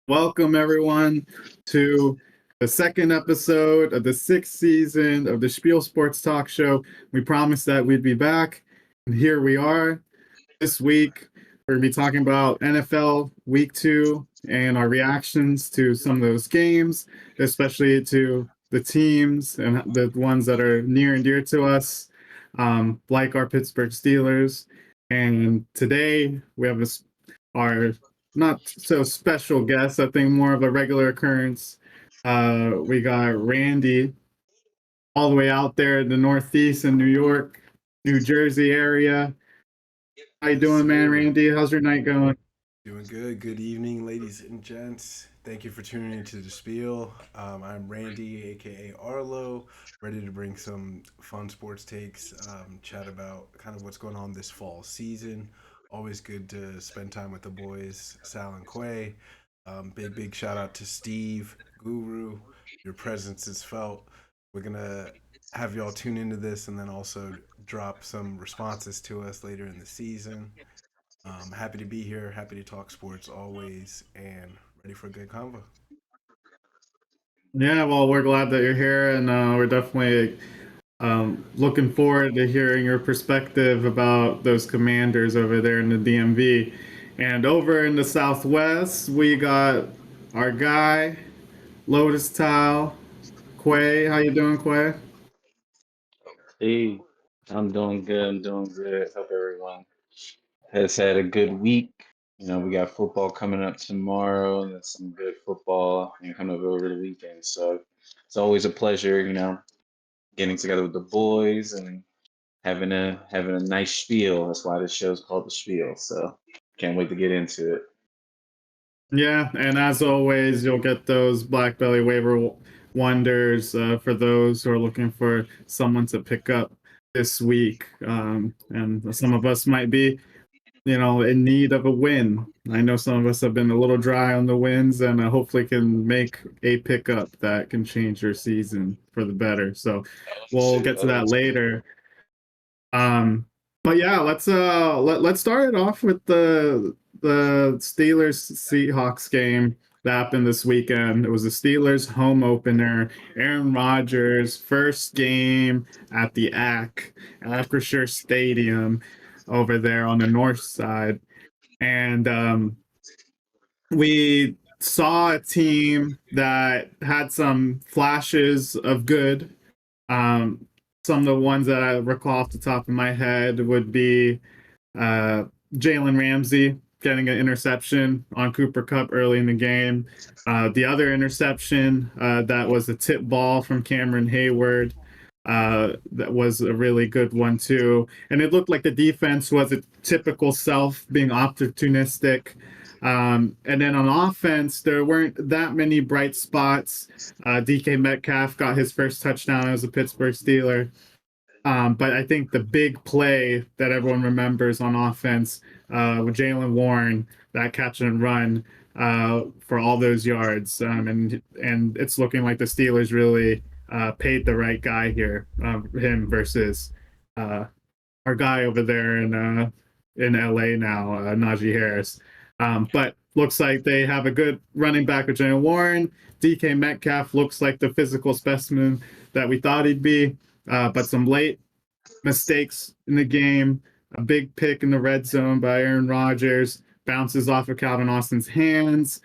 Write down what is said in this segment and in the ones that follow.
Welcome, everyone, to the second episode of the sixth season of the Spiel Sports Talk Show. We promised that we'd be back, and here we are. This week, we're going to be talking about NFL Week 2 and our reactions to some of those games, especially to the teams and the ones that are near and dear to us, like our Pittsburgh Steelers. And today, we have our not so special guest, I think more of a regular occurrence. We got Randy all the way out there in the Northeast in New York, New Jersey area. How you Yes, doing, man, sir. Randy? How's your night going? Doing good. Good evening, ladies and gents. Thank you for tuning into the Spiel. I'm Randy, aka Arlo, ready to bring some fun sports takes, chat about kind of what's going on this fall season. Always good to spend time with the boys, Sal and Quay. Big shout out to Steve, Guru. Your presence is felt. We're gonna have y'all tune into this and then also drop some responses to us later in the season. Happy to be here. Happy to talk sports always, and ready for a good convo. Yeah, well, we're glad that you're here, and we're definitely looking forward to hearing your perspective about those commanders over there in the DMV. And over in the Southwest, we got our guy, Lotus Tile, Quay. How you doing, Quay? Hey, I'm doing good. I'm doing good. Hope everyone has had a good week. We got football coming up tomorrow, and then some good football coming up over the weekend. So it's always a pleasure, getting together with the boys and having a nice spiel. That's why this show's called the Spiel. So can't wait to get into it. Yeah, and as always, you'll get those Black Belly waiver wonders for those who are looking for someone to pick up this week. And some of us might be, in need of a win. I know some of us have been a little dry on the wins, and hopefully can make a pickup that can change your season for the better. So Oh, for we'll sure. get to Oh, that yes. later. But yeah, let's start it off with the Steelers Seahawks game that happened this weekend. It was the Steelers home opener. Aaron Rodgers' first game at the Acrisure Stadium over there on the north side. And we saw a team that had some flashes of good. um, some of the ones that I recall off the top of my head would be uh, Jalen Ramsey getting an interception on Cooper Cup early in the game. The other interception that was a tip ball from Cameron Hayward. That was a really good one too, and it looked like the defense was a typical self being opportunistic. And then on offense, there weren't that many bright spots. DK Metcalf got his first touchdown as a Pittsburgh Steeler. But I think the big play that everyone remembers on offense with Jalen Warren, that catch and run for all those yards, and it's looking like the Steelers really paid the right guy here, him versus uh, our guy over there in LA now, Najee Harris. But looks like they have a good running back with Jalen Warren. DK Metcalf looks like the physical specimen that we thought he'd be, but some late mistakes in the game. A big pick in the red zone by Aaron Rodgers bounces off of Calvin Austin's hands.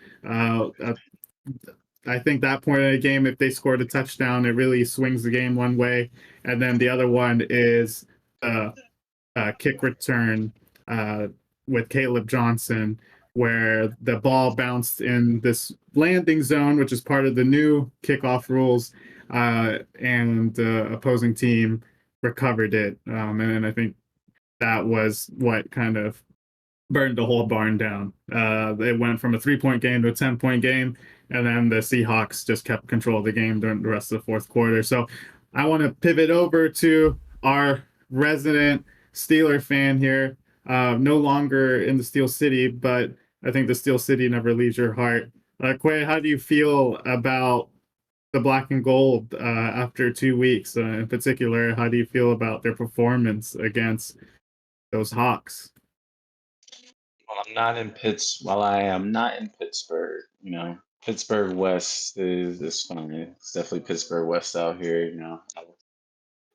I think that point of the game, if they scored a touchdown, it really swings the game one way. And then the other one is kick return uh, with Caleb Johnson, where the ball bounced in this landing zone, which is part of the new kickoff rules, and the opposing team recovered it. And I think that was what kind of burned the whole barn down. It went from a 3-point game to a 10-point game, and then the Seahawks just kept control of the game during the rest of the fourth quarter. So I want to pivot over to our resident Steeler fan here. No longer in the Steel City, but I think the Steel City never leaves your heart. Quay, how do you feel about the black and gold after 2 weeks? In particular, how do you feel about their performance against those Hawks? While I am not in Pittsburgh, Pittsburgh West is fine. It's definitely Pittsburgh West out here.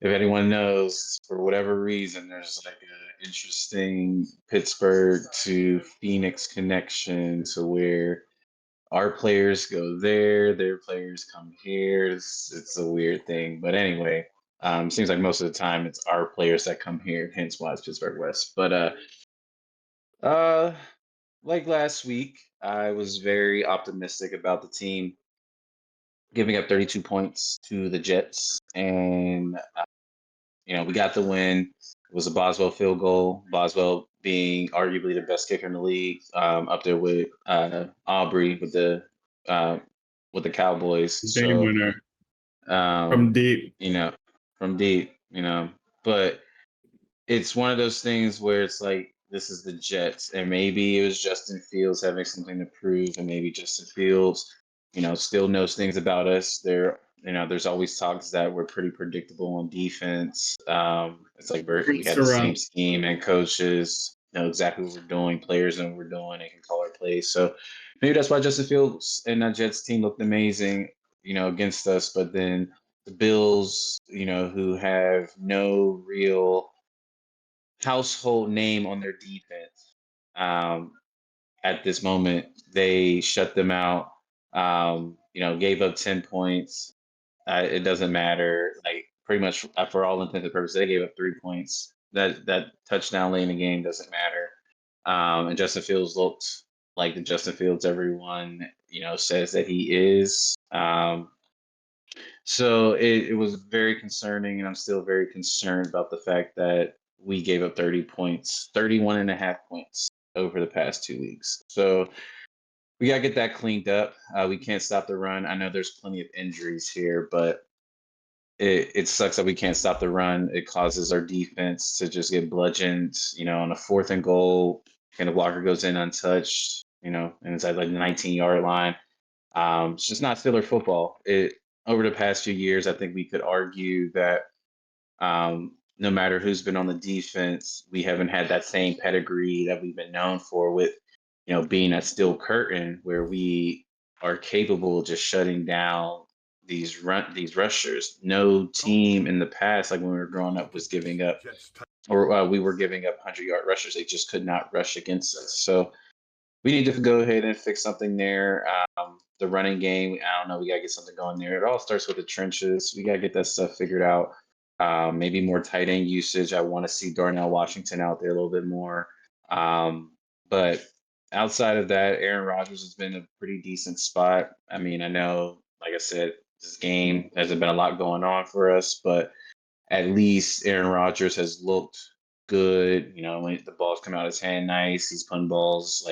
If anyone knows, for whatever reason, there's like an interesting Pittsburgh to Phoenix connection to where our players go there, their players come here. It's a weird thing, but anyway, seems like most of the time it's our players that come here, hence why it's Pittsburgh West. But uh, like last week, I was very optimistic about the team giving up 32 points to the Jets, and we got the win. It was a Boswell field goal. Boswell being arguably the best kicker in the league, up there with Aubrey uh, with the Cowboys. Game So winner from um, deep. from deep, but it's one of those things where it's like this is the Jets, and maybe it was Justin Fields having something to prove, and maybe Justin Fields, still knows things about us. There's always talks that we're pretty predictable on defense. It's like we Roots had to the same run. scheme, and coaches know exactly what we're doing, players know what we're doing, and can call our plays. So maybe that's why Justin Fields and that Jets team looked amazing, against us. But then the Bills, who have no real household name on their defense. At this moment, they shut them out. Gave up 10 points. It doesn't matter. Like pretty much for all intents and purposes, they gave up 3 points. That touchdown late in the game doesn't matter. And Justin Fields looked like the Justin Fields everyone says that he is. So it was very concerning, and I'm still very concerned about the fact that we gave up 30 points, 31 and a half points over the past 2 weeks. So we got to get that cleaned up. We can't stop the run. I know there's plenty of injuries here, but it sucks that we can't stop the run. It causes our defense to just get bludgeoned, on a 4th and goal. Kenneth Walker goes in untouched, and it's at like the 19-yard line. It's just not Steeler football. Over the past few years, I think we could argue that no matter who's been on the defense, we haven't had that same pedigree that we've been known for with, being at Steel Curtain, where we are capable of just shutting down these rushers. No team in the past, like when we were growing up, was giving up, or we were giving up 100-yard rushers. They just could not rush against us. So we need to go ahead and fix something there. The running game, I don't know, we got to get something going there. It all starts with the trenches. We got to get that stuff figured out. Maybe more tight end usage. I want to see Darnell Washington out there a little bit more. But outside of that, Aaron Rodgers has been a pretty decent spot. I mean, I know, like I said, this game hasn't been a lot going on for us, but at least Aaron Rodgers has looked good. When the balls come out of his hand, nice. He's putting balls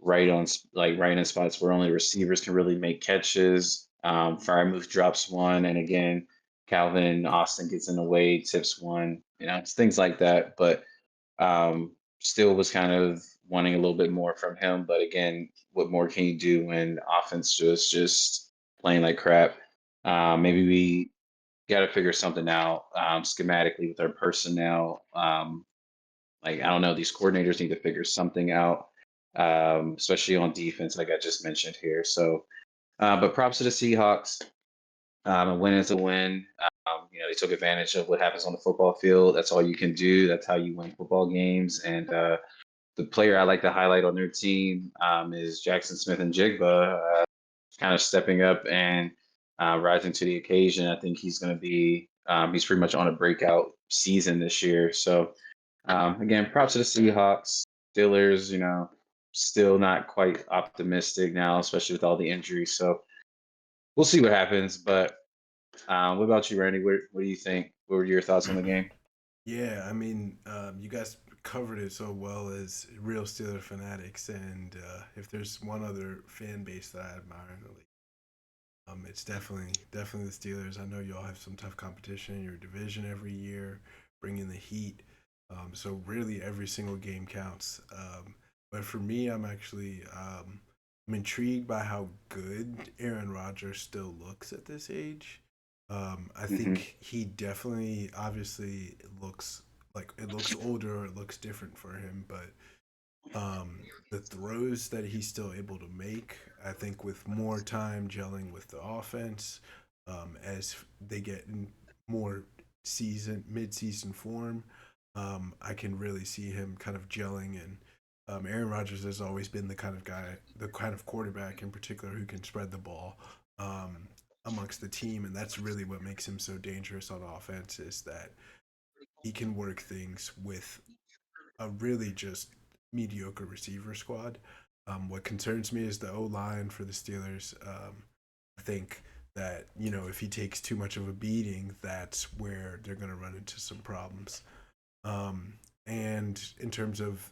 right in spots where only receivers can really make catches. Fryermuth drops one, and again, Calvin Austin gets in the way, tips one. It's things like that. But still was kind of wanting a little bit more from him. But again, what more can you do when offense just playing like crap? Maybe we got to figure something out schematically with our personnel. I don't know, these coordinators need to figure something out, especially on defense, like I just mentioned here. So, but props to the Seahawks. A win is a win. They took advantage of what happens on the football field. That's all you can do. That's how you win football games. And the player I like to highlight on their team is Jackson Smith and Jigba, kind of stepping up and rising to the occasion. I think he's going to be, he's pretty much on a breakout season this year. So, again, props to the Seahawks. Steelers, still not quite optimistic now, especially with all the injuries. So we'll see what happens. But what about you, Randy? What do you think? What were your thoughts on the game? Yeah, I mean, you guys covered it so well as real Steeler fanatics, and if there's one other fan base that I admire in the league, it's definitely the Steelers. I know y'all have some tough competition in your division every year, bringing the heat. So really, every single game counts. But for me, I'm intrigued by how good Aaron Rodgers still looks at this age. I Hmm. think he definitely, obviously, it looks older, it looks different for him, but The throws that he's still able to make, I think, with more time gelling with the offense, as they get in more mid-season form, I can really see him kind of gelling. And Aaron Rodgers has always been the kind of guy, the kind of quarterback in particular who can spread the ball amongst the team, and that's really what makes him so dangerous on offense. Is that he can work things with a really just mediocre receiver squad. What concerns me is the O line for the Steelers. I think that if he takes too much of a beating, that's where they're going to run into some problems. And in terms of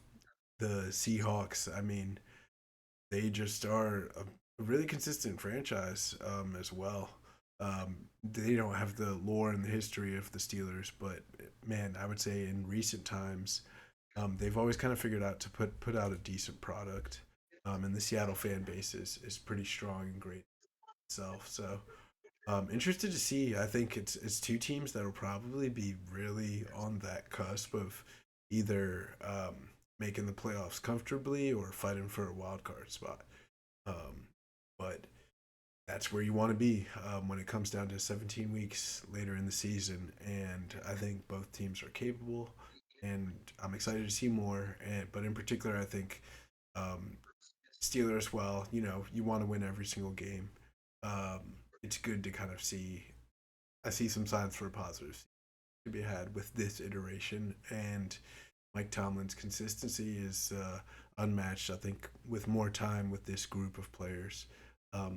the Seahawks, I mean, they just are a really consistent franchise as well. They don't have the lore and the history of the Steelers, but man, I would say in recent times, they've always kind of figured out to put out a decent product. And the Seattle fan base is pretty strong and great itself. So interested to see. I think it's two teams that will probably be really on that cusp of either making the playoffs comfortably or fighting for a wild card spot. Um, but that's where you want to be when it comes down to 17 weeks later in the season. And I think both teams are capable, and I'm excited to see more. But in particular, I think um, Steelers, well, you want to win every single game. It's good to kind of see. I see some signs for a positive to be had with this iteration, and Mike Tomlin's consistency is unmatched. I think with more time with this group of players,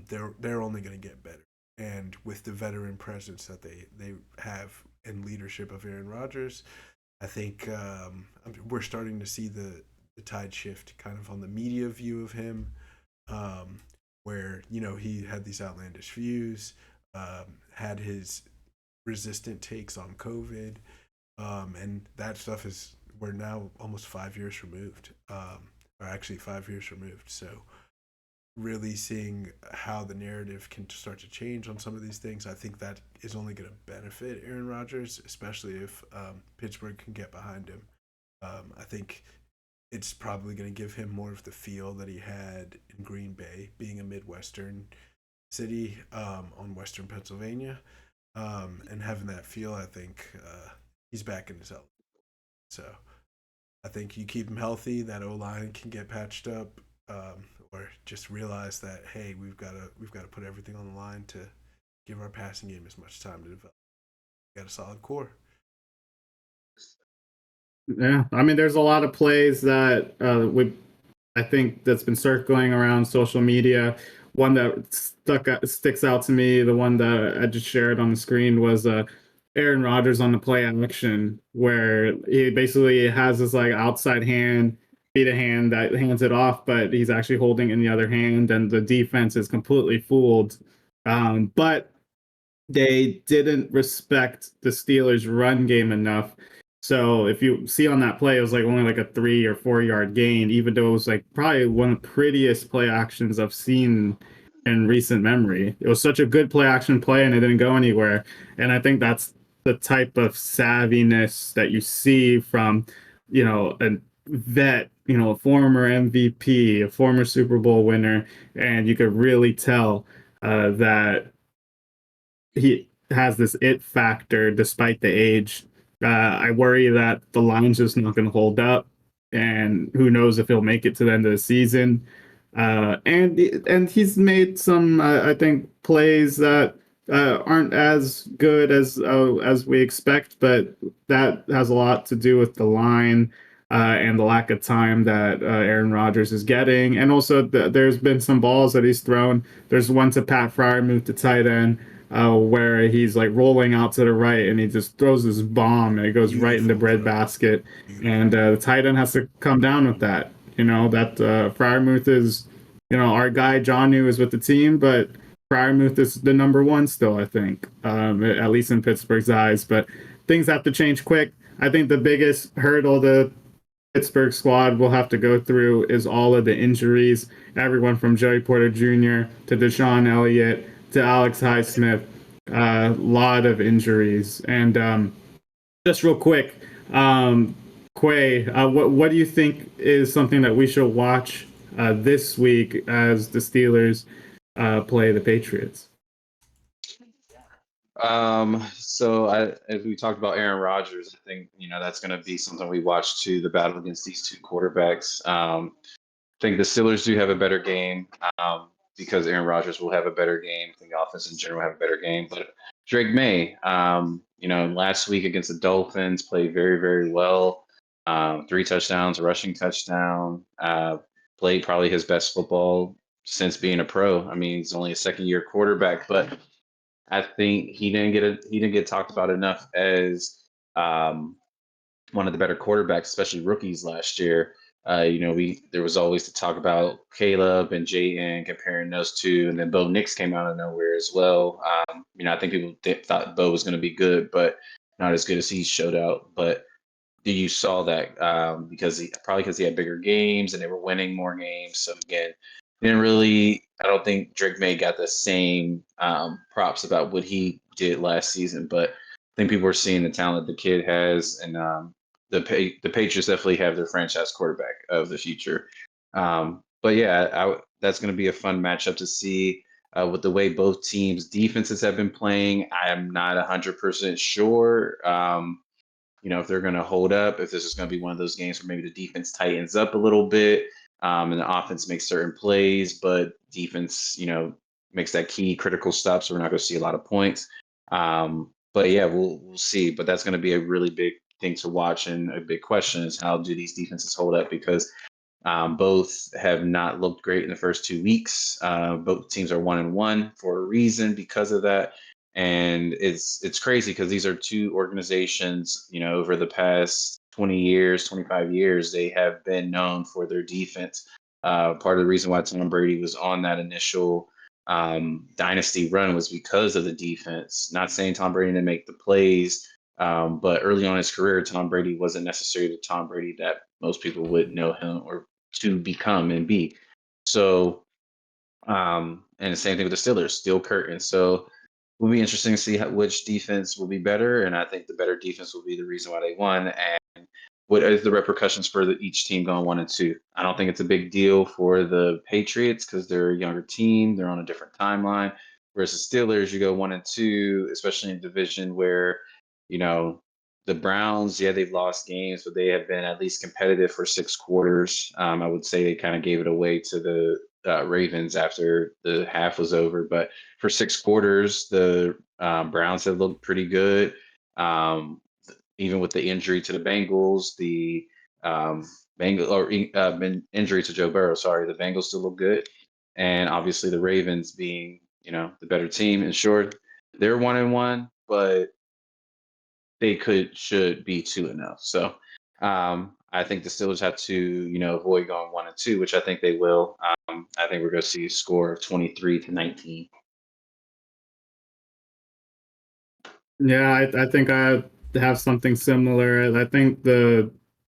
they're only going to get better. And with the veteran presence that they have and leadership of Aaron Rodgers, I think we're starting to see the tide shift kind of on the media view of him, where he had these outlandish views, had his resistant takes on COVID, and that stuff is we're now almost 5 years removed, or actually 5 years removed. So really seeing how the narrative can start to change on some of these things, I think that is only going to benefit Aaron Rodgers, especially if Pittsburgh can get behind him. I think it's probably going to give him more of the feel that he had in Green Bay, being a Midwestern city on Western Pennsylvania, and having that feel. I think he's back in his element. So I think you keep him healthy, that O line can get patched up, or just realize that hey, we've got to put everything on the line to give our passing game as much time to develop. We got a solid core. Yeah, I mean, there's a lot of plays that I think that's been circling around social media. One that sticks out to me, the one that I just shared on the screen, was Aaron Rodgers on the play action, where he basically has this like outside hand, beat a hand that hands it off, but he's actually holding in the other hand, and the defense is completely fooled. But they didn't respect the Steelers' run game enough. So if you see on that play, it was like only like a 3 or 4 yard gain, even though it was like probably one of the prettiest play actions I've seen in recent memory. It was such a good play action play, and it didn't go anywhere. And I think that's the type of savviness that you see from, a vet, a former MVP, a former Super Bowl winner, and you could really tell that he has this it factor despite the age. I worry that the line's just not going to hold up, and who knows if he'll make it to the end of the season. And he's made some, I think, plays that aren't as good as we expect, but that has a lot to do with the line. And the lack of time that Aaron Rodgers is getting, and also there's been some balls that he's thrown. There's one to Pat Fryermuth, the tight end, where he's like rolling out to the right and he just throws this bomb and it goes right in the breadbasket. And the tight end has to come down with that. That Fryermuth is, our guy Johnu is with the team, but Fryermuth is the number one still, I think, at least in Pittsburgh's eyes. But things have to change quick. I think the biggest hurdle the Pittsburgh squad will have to go through is all of the injuries. Everyone from Joey Porter Jr. to Deshaun Elliott to Alex Highsmith, a lot of injuries. And just real quick, Quay, what do you think is something that we should watch this week as the Steelers play the Patriots? As we talked about Aaron Rodgers, I think that's going to be something we watch too. The battle against these two quarterbacks. I think the Steelers do have a better game because Aaron Rodgers will have a better game. I think the offense in general will have a better game. But Drake May, last week against the Dolphins, played very, very well. 3 touchdowns, a rushing touchdown. Played probably his best football since being a pro. I mean, he's only a second-year quarterback, but I think he didn't get talked about enough as um, one of the better quarterbacks, especially rookies last year. We there was always the talk about Caleb and Jayden comparing those two, and then Bo Nix came out of nowhere as well. I think people thought Bo was going to be good, but not as good as he showed out. But you saw that because he had bigger games and they were winning more games. So again, didn't really. I don't think Drake May got the same props about what he did last season, but I think people are seeing the talent the kid has, and the Patriots definitely have their franchise quarterback of the future. But yeah, that's going to be a fun matchup to see. With the way both teams' defenses have been playing, I am not 100% sure. If they're going to hold up, if this is going to be one of those games where maybe the defense tightens up a little bit, and the offense makes certain plays, but defense, makes that key critical stop, so we're not going to see a lot of points. But yeah, we'll see. But that's going to be a really big thing to watch, and a big question is how do these defenses hold up because both have not looked great in the first 2 weeks. Both teams are 1-1 for a reason because of that, and it's crazy because these are two organizations. Over the past 20 years, 25 years, they have been known for their defense. Part of the reason why Tom Brady was on that initial dynasty run was because of the defense. Not saying Tom Brady didn't make the plays, but early on in his career, Tom Brady wasn't necessarily the Tom Brady that most people would know him or to become and be. So, and the same thing with the Steelers, Steel Curtain. So, will be interesting to see which defense will be better, and I think the better defense will be the reason why they won. And what is the repercussions for each team going 1-2? I don't think it's a big deal for the Patriots because they're a younger team, they're on a different timeline. Versus Steelers, you go 1-2, especially in a division where you know the Browns, yeah, they've lost games, but they have been at least competitive for 6 quarters. I would say they kind of gave it away to the Ravens after the half was over, but for 6 quarters, the Browns have looked pretty good. Um, Even with the injury to the Bengals, the injury to Joe Burrow, sorry, the Bengals still look good, and obviously the Ravens being the better team. In short, they're 1-1, but they should be 2-0. So I think the Steelers have to avoid going 1-2, which I think they will. I think we're going to see a score of 23-19. Yeah, I think I have something similar. I think the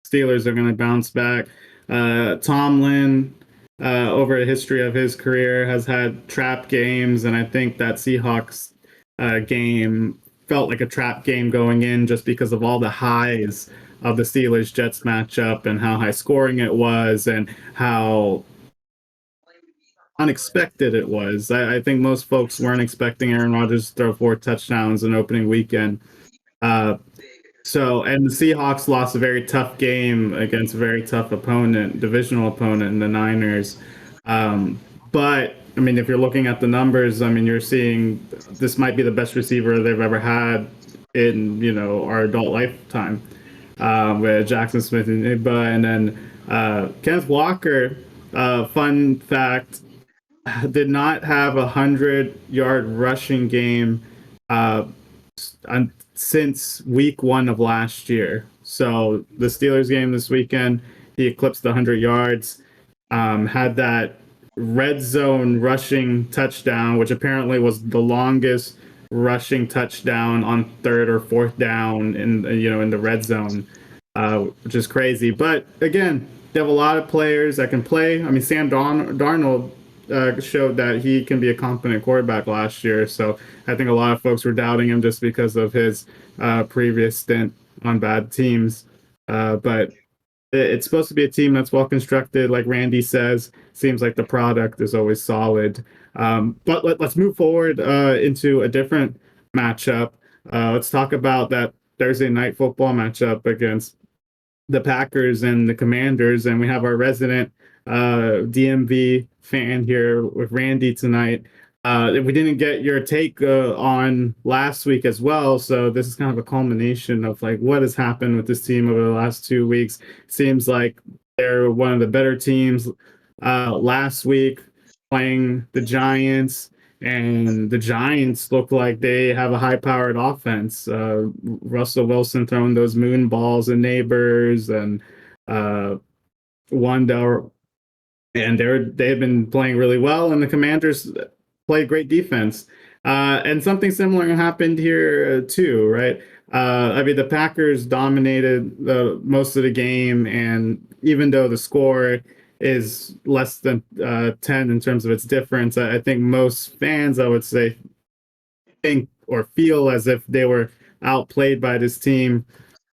Steelers are going to bounce back. Tomlin, over a history of his career, has had trap games, and I think that Seahawks game felt like a trap game going in just because of all the highs of the Steelers Jets matchup and how high scoring it was and how unexpected it was. I think most folks weren't expecting Aaron Rodgers to throw 4 touchdowns in opening weekend. Uh, and the Seahawks lost a very tough game against a very tough opponent, divisional opponent in the Niners. Um, but I mean, if you're looking at the numbers, I mean, you're seeing this might be the best receiver they've ever had in our adult lifetime with Jackson Smith and Igba, and then Kenneth Walker. Fun fact: did not have 100-yard rushing game uh, since week 1 of last year. So the Steelers game this weekend, he eclipsed 100 yards. Had that red zone rushing touchdown, which apparently was the longest rushing touchdown on third or fourth down in the red zone, which is crazy. But again, they have a lot of players that can play. I mean, Sam Darnold showed that he can be a competent quarterback last year. So I think a lot of folks were doubting him just because of his previous stint on bad teams. But it's supposed to be a team that's well constructed, like Randy says. Seems like the product is always solid. But us move forward into a different matchup. Let's talk about that Thursday night football matchup against the Packers and the Commanders, and we have our resident DMV fan here with Randy tonight. We didn't get your take on last week as well, so this is kind of a culmination of like what has happened with this team over the last 2 weeks. Seems like they're one of the better teams last week, playing the Giants, and the Giants look like they have a high-powered offense. Russell Wilson throwing those moon balls and neighbors, and Wanda, and they've been playing really well. And the Commanders play great defense. And something similar happened here too, right? I mean, the Packers dominated most of the game, and even though the score is less than 10 in terms of its difference, I think most fans, I would say, think or feel as if they were outplayed by this team.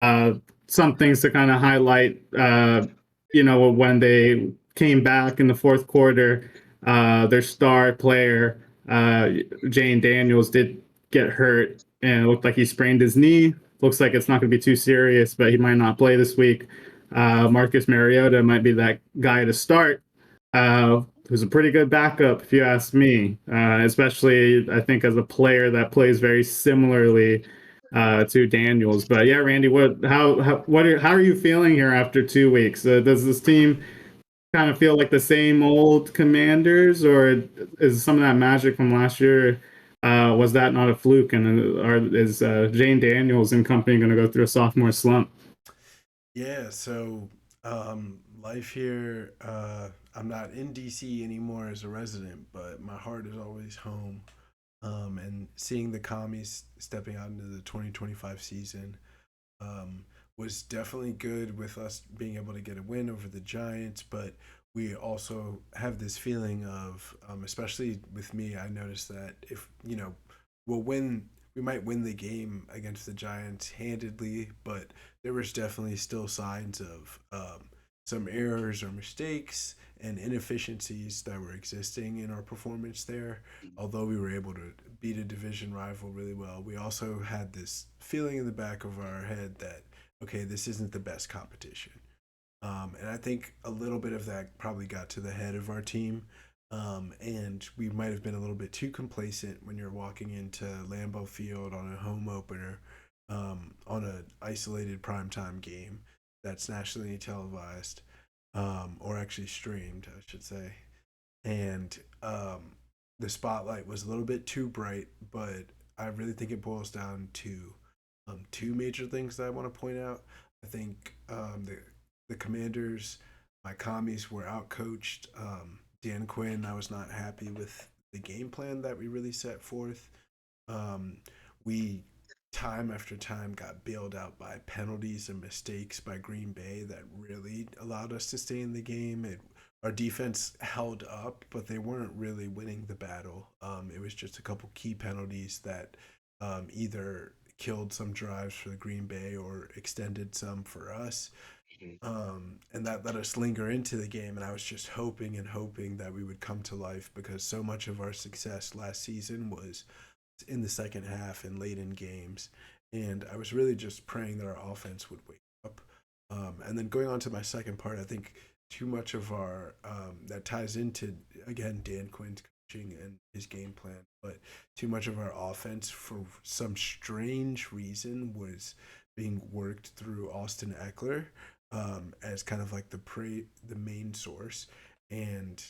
Uh, some things to kind of highlight, when they came back in the fourth quarter, their star player, Jane Daniels, did get hurt, and it looked like he sprained his knee. Looks like it's not going to be too serious, but he might not play this week. Marcus Mariota might be that guy to start, who's a pretty good backup, if you ask me. Especially, I think, as a player that plays very similarly to Daniels. But yeah, Randy, how are you feeling here after 2 weeks? Does this team kind of feel like the same old Commanders, or is some of that magic from last year? Was that not a fluke, and is Jane Daniels and company going to go through a sophomore slump? Yeah, so life here, I'm not in DC anymore as a resident, but my heart is always home. And seeing the commies stepping out into the 2025 season um, was definitely good with us being able to get a win over the Giants, but we also have this feeling of, especially with me, I noticed that if, we'll win, we might win the game against the Giants handedly, but there was definitely still signs of some errors or mistakes and inefficiencies that were existing in our performance there. Although we were able to beat a division rival really well, we also had this feeling in the back of our head that, okay, this isn't the best competition. And I think a little bit of that probably got to the head of our team. And we might have been a little bit too complacent when you're walking into Lambeau Field on a home opener, on an isolated primetime game that's nationally televised, or actually streamed, I should say. And the spotlight was a little bit too bright, but I really think it boils down to two major things that I want to point out. I think the Commanders, my commies, were outcoached. Dan Quinn, I was not happy with the game plan that we really set forth. We time after time got bailed out by penalties and mistakes by Green Bay that really allowed us to stay in the game. Our defense held up, but they weren't really winning the battle. It was just a couple key penalties that either killed some drives for the Green Bay or extended some for us. And that let us linger into the game. And I was just hoping and hoping that we would come to life because so much of our success last season was in the second half and late in games. And I was really just praying that our offense would wake up. And then going on to my second part, I think too much of our that ties into again Dan Quinn's coaching and his game plan, but too much of our offense for some strange reason was being worked through Austin Eckler as kind of like the main source, and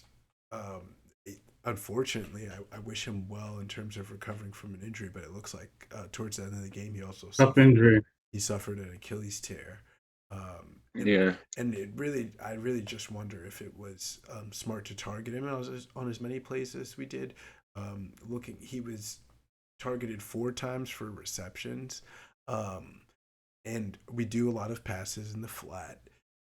unfortunately, I wish him well in terms of recovering from an injury, but it looks like towards the end of the game Tough injury. he suffered an Achilles tear. And Yeah. I really just wonder if it was smart to target him on as many plays as we did. He was targeted 4 times for receptions, and we do a lot of passes in the flat,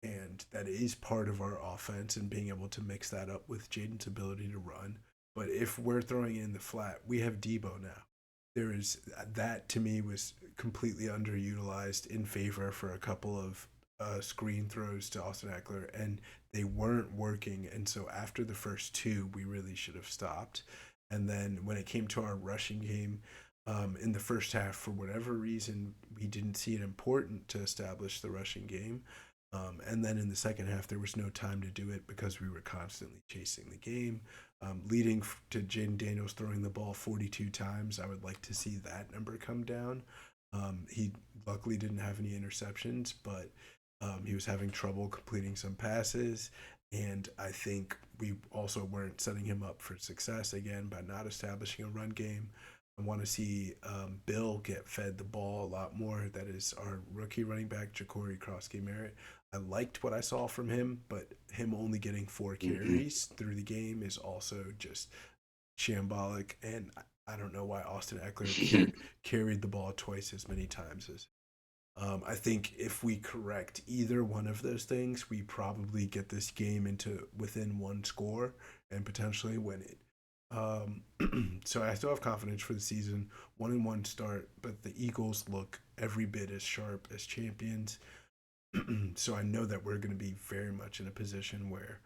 and that is part of our offense and being able to mix that up with Jaden's ability to run. But if we're throwing it in the flat, we have Debo now. There is that to me was completely underutilized in favor for a couple of screen throws to Austin Eckler, and they weren't working. And so after the first two, we really should have stopped. And then when it came to our rushing game, in the first half, for whatever reason, we didn't see it important to establish the rushing game. And then in the second half, there was no time to do it because we were constantly chasing the game, leading to Jaden Daniels throwing the ball 42 times. I would like to see that number come down. He luckily didn't have any interceptions, but he was having trouble completing some passes. And I think we also weren't setting him up for success again by not establishing a run game. I want to see Bill get fed the ball a lot more. That is our rookie running back, Ja'Cory Krosky Merritt. I liked what I saw from him, but him only getting 4 carries through the game is also just shambolic. And I don't know why Austin Eckler carried the ball twice as many times as. I think if we correct either one of those things, we probably get this game into within one score and potentially win it. So I still have confidence for the season. 1-1 start, but the Eagles look every bit as sharp as champions. So I know that we're going to be very much in a position where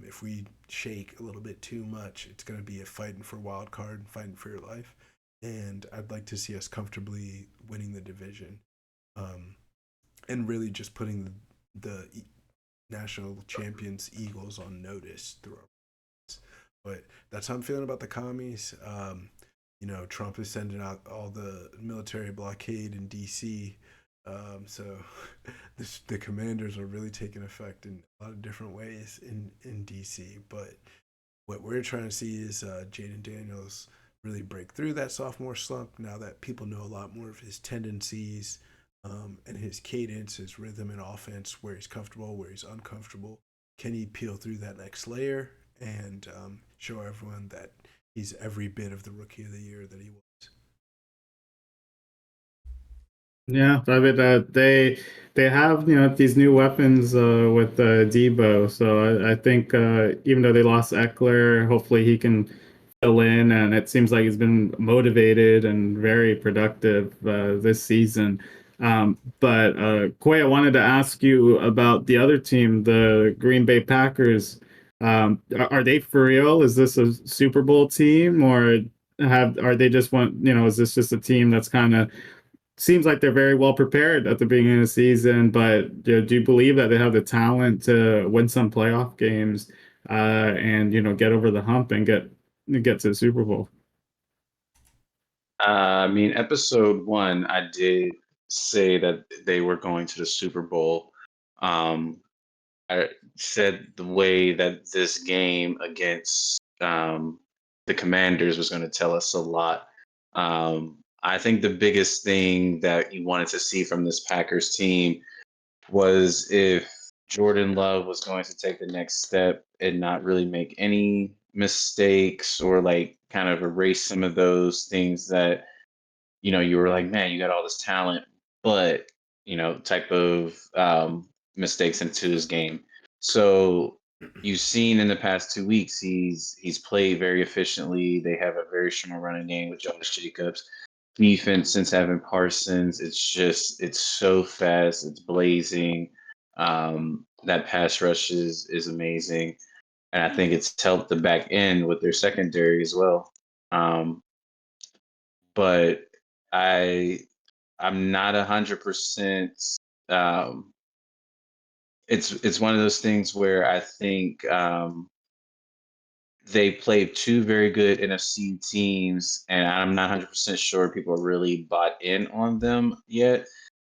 if we shake a little bit too much, it's going to be a fighting for wild card and fighting for your life. And I'd like to see us comfortably winning the division, um, and really just putting the national champions Eagles on notice through our. But that's how I'm feeling about the commies. Trump is sending out all the military blockade in D.C. So the commanders are really taking effect in a lot of different ways in DC. But what we're trying to see is Jaden Daniels really break through that sophomore slump now that people know a lot more of his tendencies, and his cadence, his rhythm and offense, where he's comfortable, where he's uncomfortable. Can he peel through that next layer and show everyone that he's every bit of the rookie of the year that he was? Yeah, I mean they have these new weapons with Debo, so I think even though they lost Eckler, hopefully he can fill in, and it seems like he's been motivated and very productive this season. But Quay, I wanted to ask you about the other team, the Green Bay Packers. Are they for real? Is this a Super Bowl team, or are they just is this just a team that's kind of seems like they're very well prepared at the beginning of the season, but do you believe that they have the talent to win some playoff games and get over the hump and get to the Super Bowl? I mean, episode one, I did say that they were going to the Super Bowl. Um, I said the way that this game against the Commanders was going to tell us a lot. I think the biggest thing that you wanted to see from this Packers team was if Jordan Love was going to take the next step and not really make any mistakes or like kind of erase some of those things that you were like, man, you got all this talent, but type of mistakes into his game. So you've seen in the past 2 weeks, he's played very efficiently. They have a very strong running game with Josh Jacobs. Defense since having Parsons, it's so fast, it's blazing. That pass rush is amazing, and I think it's helped the back end with their secondary as well. Um, but I I'm not 100%. Um, it's one of those things where I think they played two very good NFC teams, and I'm not 100% sure people are really bought in on them yet.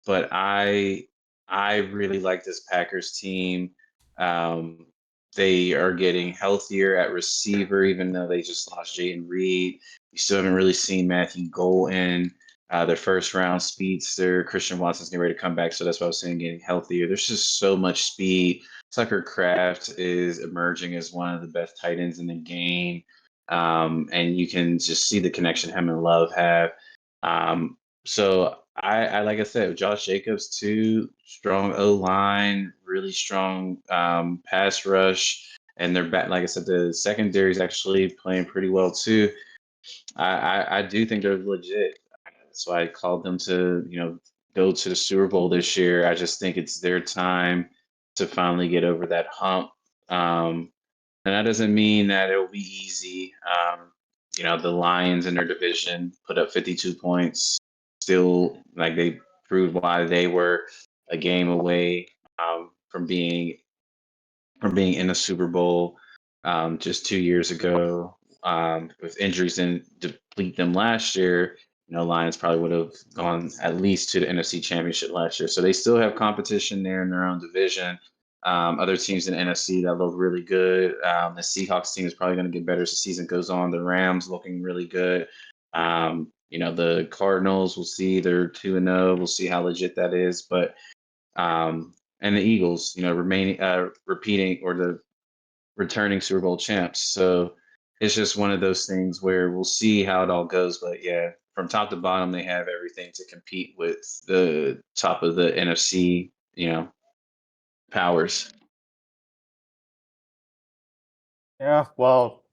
But I really like this Packers team. Um, they are getting healthier at receiver, even though they just lost Jaden Reed. You still haven't really seen Matthew Golden, their first round speedster. Christian Watson's getting ready to come back, so that's what I was saying, getting healthier. There's just so much speed. Tucker Kraft is emerging as one of the best tight ends in the game. And you can just see the connection him and Love have. So I like I said, Josh Jacobs too, strong O line, really strong pass rush, and they're back. Like I said, the secondary is actually playing pretty well too. I do think they're legit. That's why I called them to go to the Super Bowl this year. I just think it's their time to finally get over that hump. Um, and that doesn't mean that it'll be easy. The Lions in their division put up 52 points. Still, like they proved why they were a game away from being in the Super Bowl just 2 years ago. With injuries and deplete them last year, Lions probably would have gone at least to the NFC Championship last year. So they still have competition there in their own division. Other teams in the NFC that look really good. The Seahawks team is probably going to get better as the season goes on. The Rams looking really good. The Cardinals, we'll see. They're 2-0. We'll see how legit that is. But and the Eagles, remaining repeating or the returning Super Bowl champs. So it's just one of those things where we'll see how it all goes. But yeah, from top to bottom, they have everything to compete with the top of the NFC, powers. Yeah, well,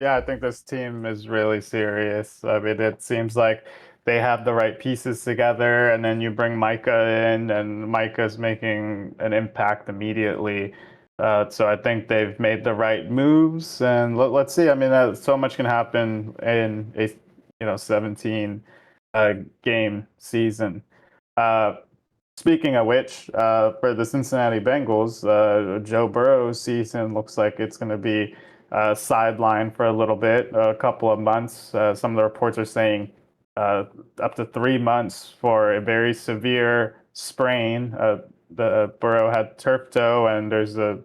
yeah, I think this team is really serious. I mean, it seems like they have the right pieces together, and then you bring Micah in, and Micah's making an impact immediately. So I think they've made the right moves, and let's see. I mean, so much can happen in a 17 game season. Uh, Speaking of which, for the Cincinnati Bengals, Joe Burrow's season looks like it's going to be sidelined for a little bit, a couple of months. Some of the reports are saying up to 3 months for a very severe sprain. The Burrow had turf toe, and there's the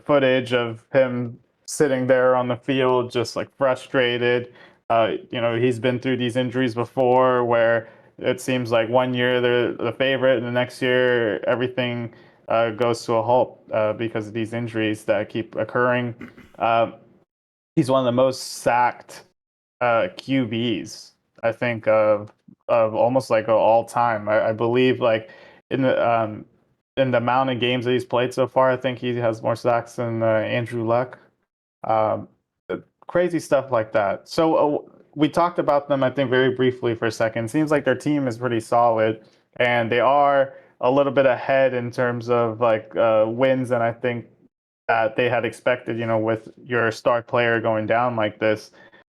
footage of him sitting there on the field, just like frustrated. He's been through these injuries before where it seems like one year they're the favorite, and the next year everything goes to a halt because of these injuries that keep occurring. Uh, he's one of the most sacked QBs, I think, of almost like all time. I believe like in the amount of games that he's played so far, I think he has more sacks than Andrew Luck. Um, Crazy stuff like that. So we talked about them, I think, very briefly for a second. Seems like their team is pretty solid, and they are a little bit ahead in terms of like wins, and I think that they had expected, with your star player going down like this.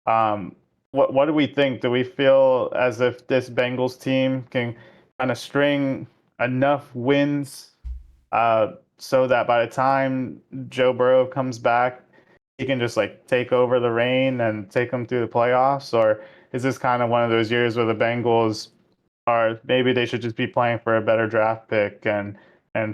Um, what do we think? Do we feel as if this Bengals team can kind of string enough wins so that by the time Joe Burrow comes back, he can just like take over the reign and take them through the playoffs? Or is this kind of one of those years where the Bengals are maybe they should just be playing for a better draft pick and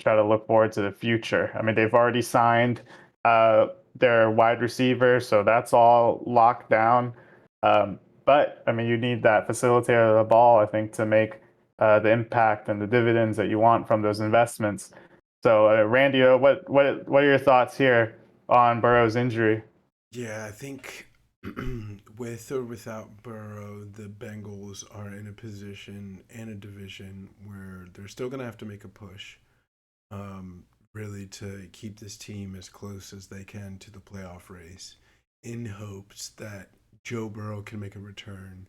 try to look forward to the future? I mean, they've already signed their wide receiver, so that's all locked down. But I mean, you need that facilitator of the ball, I think, to make the impact and the dividends that you want from those investments. So, Randy, what are your thoughts here on Burrow's injury? Yeah, I think with or without Burrow, the Bengals are in a position and a division where they're still going to have to make a push, really, to keep this team as close as they can to the playoff race in hopes that Joe Burrow can make a return.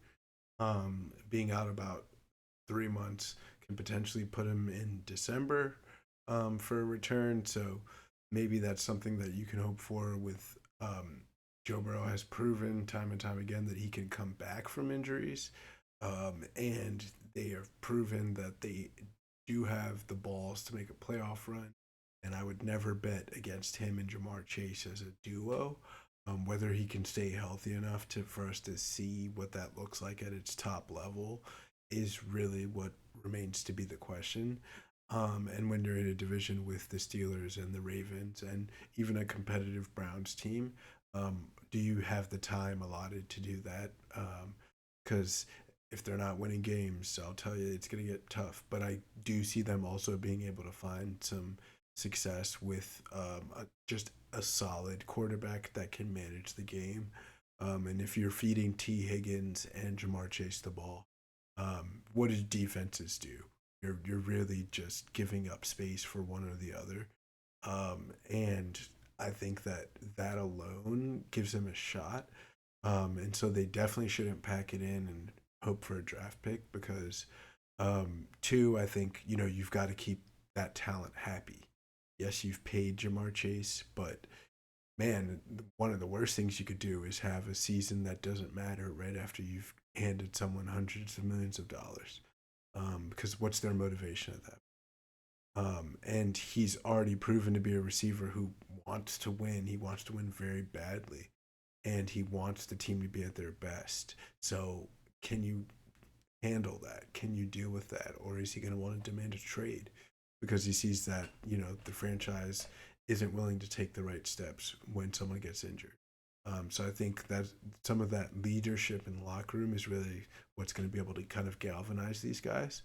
Being out about 3 months can potentially put him in December for a return. So maybe that's something that you can hope for with Joe Burrow has proven time and time again that he can come back from injuries. And they have proven that they do have the balls to make a playoff run. And I would never bet against him and Jamar Chase as a duo. Whether he can stay healthy enough for us to see what that looks like at its top level is really what remains to be the question. And when you're in a division with the Steelers and the Ravens and even a competitive Browns team, do you have the time allotted to do that? Because if they're not winning games, I'll tell you it's going to get tough. But I do see them also being able to find some success with just a solid quarterback that can manage the game. And if you're feeding T. Higgins and Jamar Chase the ball, what do defenses do? You're really just giving up space for one or the other. And I think that alone gives them a shot. And so they definitely shouldn't pack it in and hope for a draft pick because two, I think you've got to keep that talent happy. Yes, you've paid Jamar Chase, but man, one of the worst things you could do is have a season that doesn't matter right after you've handed someone hundreds of millions of dollars. Because what's their motivation at that? And he's already proven to be a receiver who wants to win. He wants to win very badly, and he wants the team to be at their best. So, can you handle that? Can you deal with that? Or is he going to want to demand a trade because he sees that, the franchise isn't willing to take the right steps when someone gets injured? So I think that some of that leadership in the locker room is really what's going to be able to kind of galvanize these guys.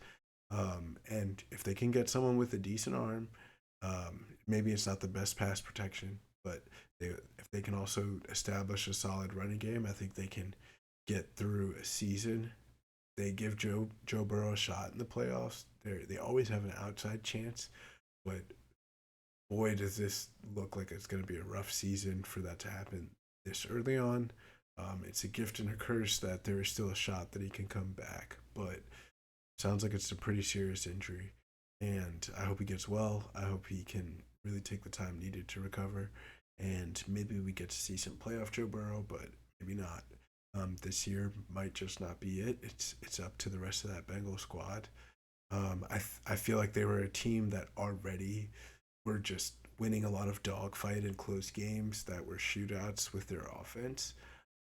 And if they can get someone with a decent arm, maybe it's not the best pass protection, but if they can also establish a solid running game, I think they can get through a season. They give Joe Burrow a shot in the playoffs. They always have an outside chance, but boy, does this look like it's going to be a rough season for that to happen this early on. It's a gift and a curse that there is still a shot that he can come back, but sounds like it's a pretty serious injury. And I hope he gets well. I hope he can really take the time needed to recover. And maybe we get to see some playoff Joe Burrow, but maybe not. This year might just not be it. It's up to the rest of that Bengal squad. I feel like they were a team that already were just winning a lot of dogfight and close games that were shootouts with their offense.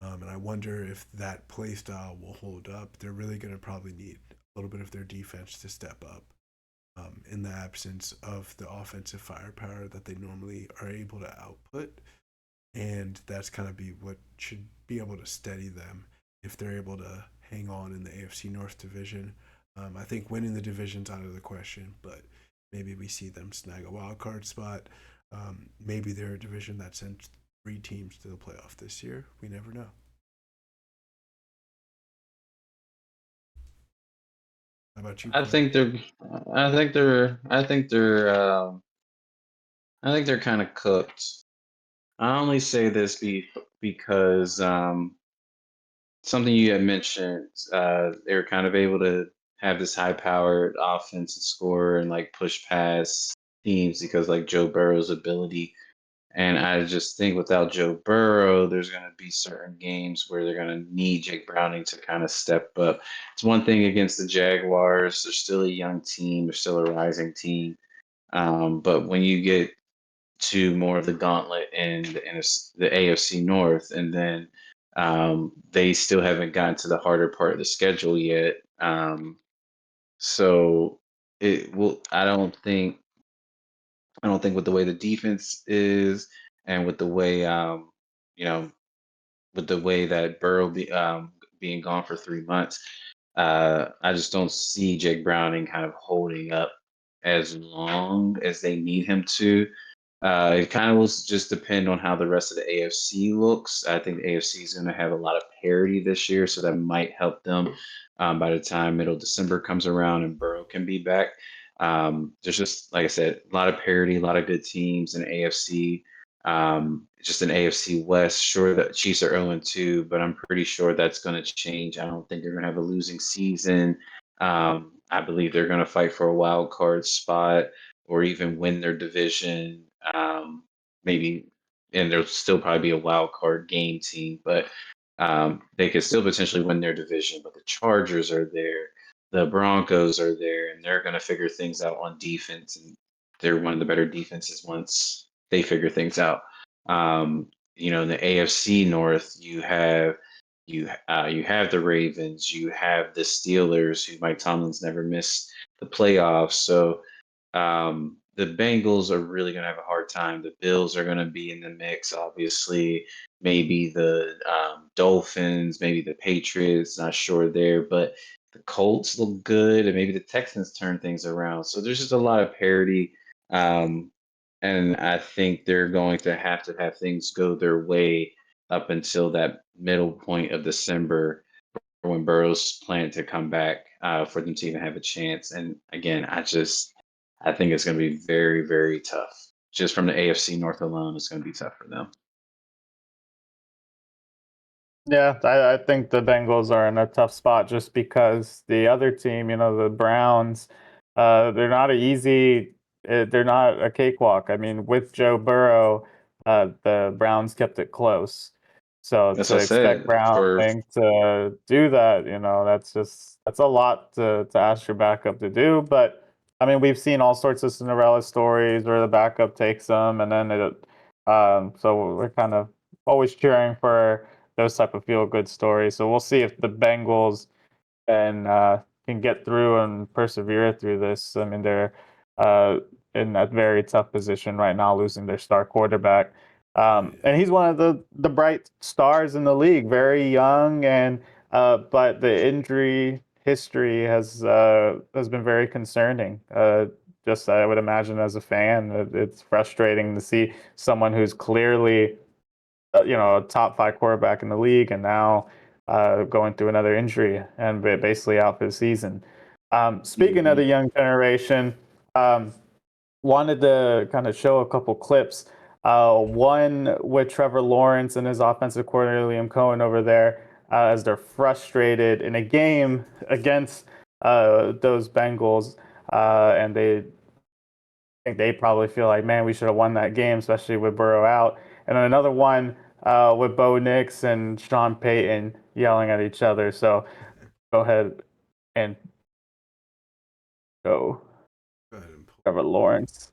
And I wonder if that play style will hold up. They're really going to probably need a little bit of their defense to step up in the absence of the offensive firepower that they normally are able to output. And that's kind of be what should be able to steady them if they're able to hang on in the AFC North division. I think winning the division's out of the question, but maybe we see them snag a wild card spot. Maybe they're a division that sends three teams to the playoff this year. We never know. How about you, I Quinn? think they're, I think they're, I think they're, I think they're kind of cooked. I only say this because something you had mentioned, they were kind of able to have this high-powered offense and score and like push past teams because like Joe Burrow's ability. And I just think without Joe Burrow, there's going to be certain games where they're going to need Jake Browning to kind of step up. It's one thing against the Jaguars; they're still a young team, they're still a rising team. But when you get to more of the gauntlet and it's the AFC North, and then they still haven't gotten to the harder part of the schedule yet. So it will. I don't think with the way the defense is, and with the way you know, with the way that being gone for 3 months, I just don't see Jake Browning kind of holding up as long as they need him to. It kind of will just depend on how the rest of the AFC looks. I think the AFC is going to have a lot of parity this year, so that might help them by the time middle December comes around and Burrow can be back. There's just, like I said, a lot of parity, a lot of good teams in AFC. Just an AFC West. Sure, the Chiefs are 0-2, but I'm pretty sure that's going to change. I don't think they're going to have a losing season. I believe they're going to fight for a wild card spot or even win their division. Maybe, and there'll still probably be a wild card game team, but they could still potentially win their division. But the Chargers are there, the Broncos are there, and they're going to figure things out on defense. And they're one of the better defenses once they figure things out. In the AFC North, you have the Ravens, you have the Steelers, who Mike Tomlin's never missed the playoffs. So the Bengals are really going to have a hard time. The Bills are going to be in the mix, obviously. Maybe the Dolphins, maybe the Patriots, not sure there, but the Colts look good, and maybe the Texans turn things around. So there's just a lot of parity. Um, and I think they're going to have things go their way up until that middle point of December when Burrow's planned to come back for them to even have a chance. And again, I think it's going to be very, very tough. Just from the AFC North alone, it's going to be tough for them. Yeah, I think the Bengals are in a tough spot just because the other team, the Browns, they're not a easy, they're not a cakewalk. I mean, with Joe Burrow, the Browns kept it close. So As to I expect said, for Browning to do that, that's a lot to ask your backup to do. But I mean, we've seen all sorts of Cinderella stories where the backup takes them, and then so we're kind of always cheering for those type of feel good stories. So we'll see if the Bengals can get through and persevere through this. I mean, they're uh, in a very tough position right now, losing their star quarterback. Oh yeah. And he's one of the bright stars in the league, very young, and but the injury history has been very concerning. Just I would imagine as a fan, it's frustrating to see someone who's clearly a top five quarterback in the league, and now going through another injury and basically out for the season. Speaking of hmm the young generation, um, wanted to kind of show a couple clips. One with Trevor Lawrence and his offensive coordinator Liam Cohen over there as they're frustrated in a game against those Bengals, and they think they probably feel like, man, we should have won that game, especially with Burrow out. And then another one with Bo Nix and Sean Payton yelling at each other. So go ahead and go, Go ahead and pull. Trevor Lawrence.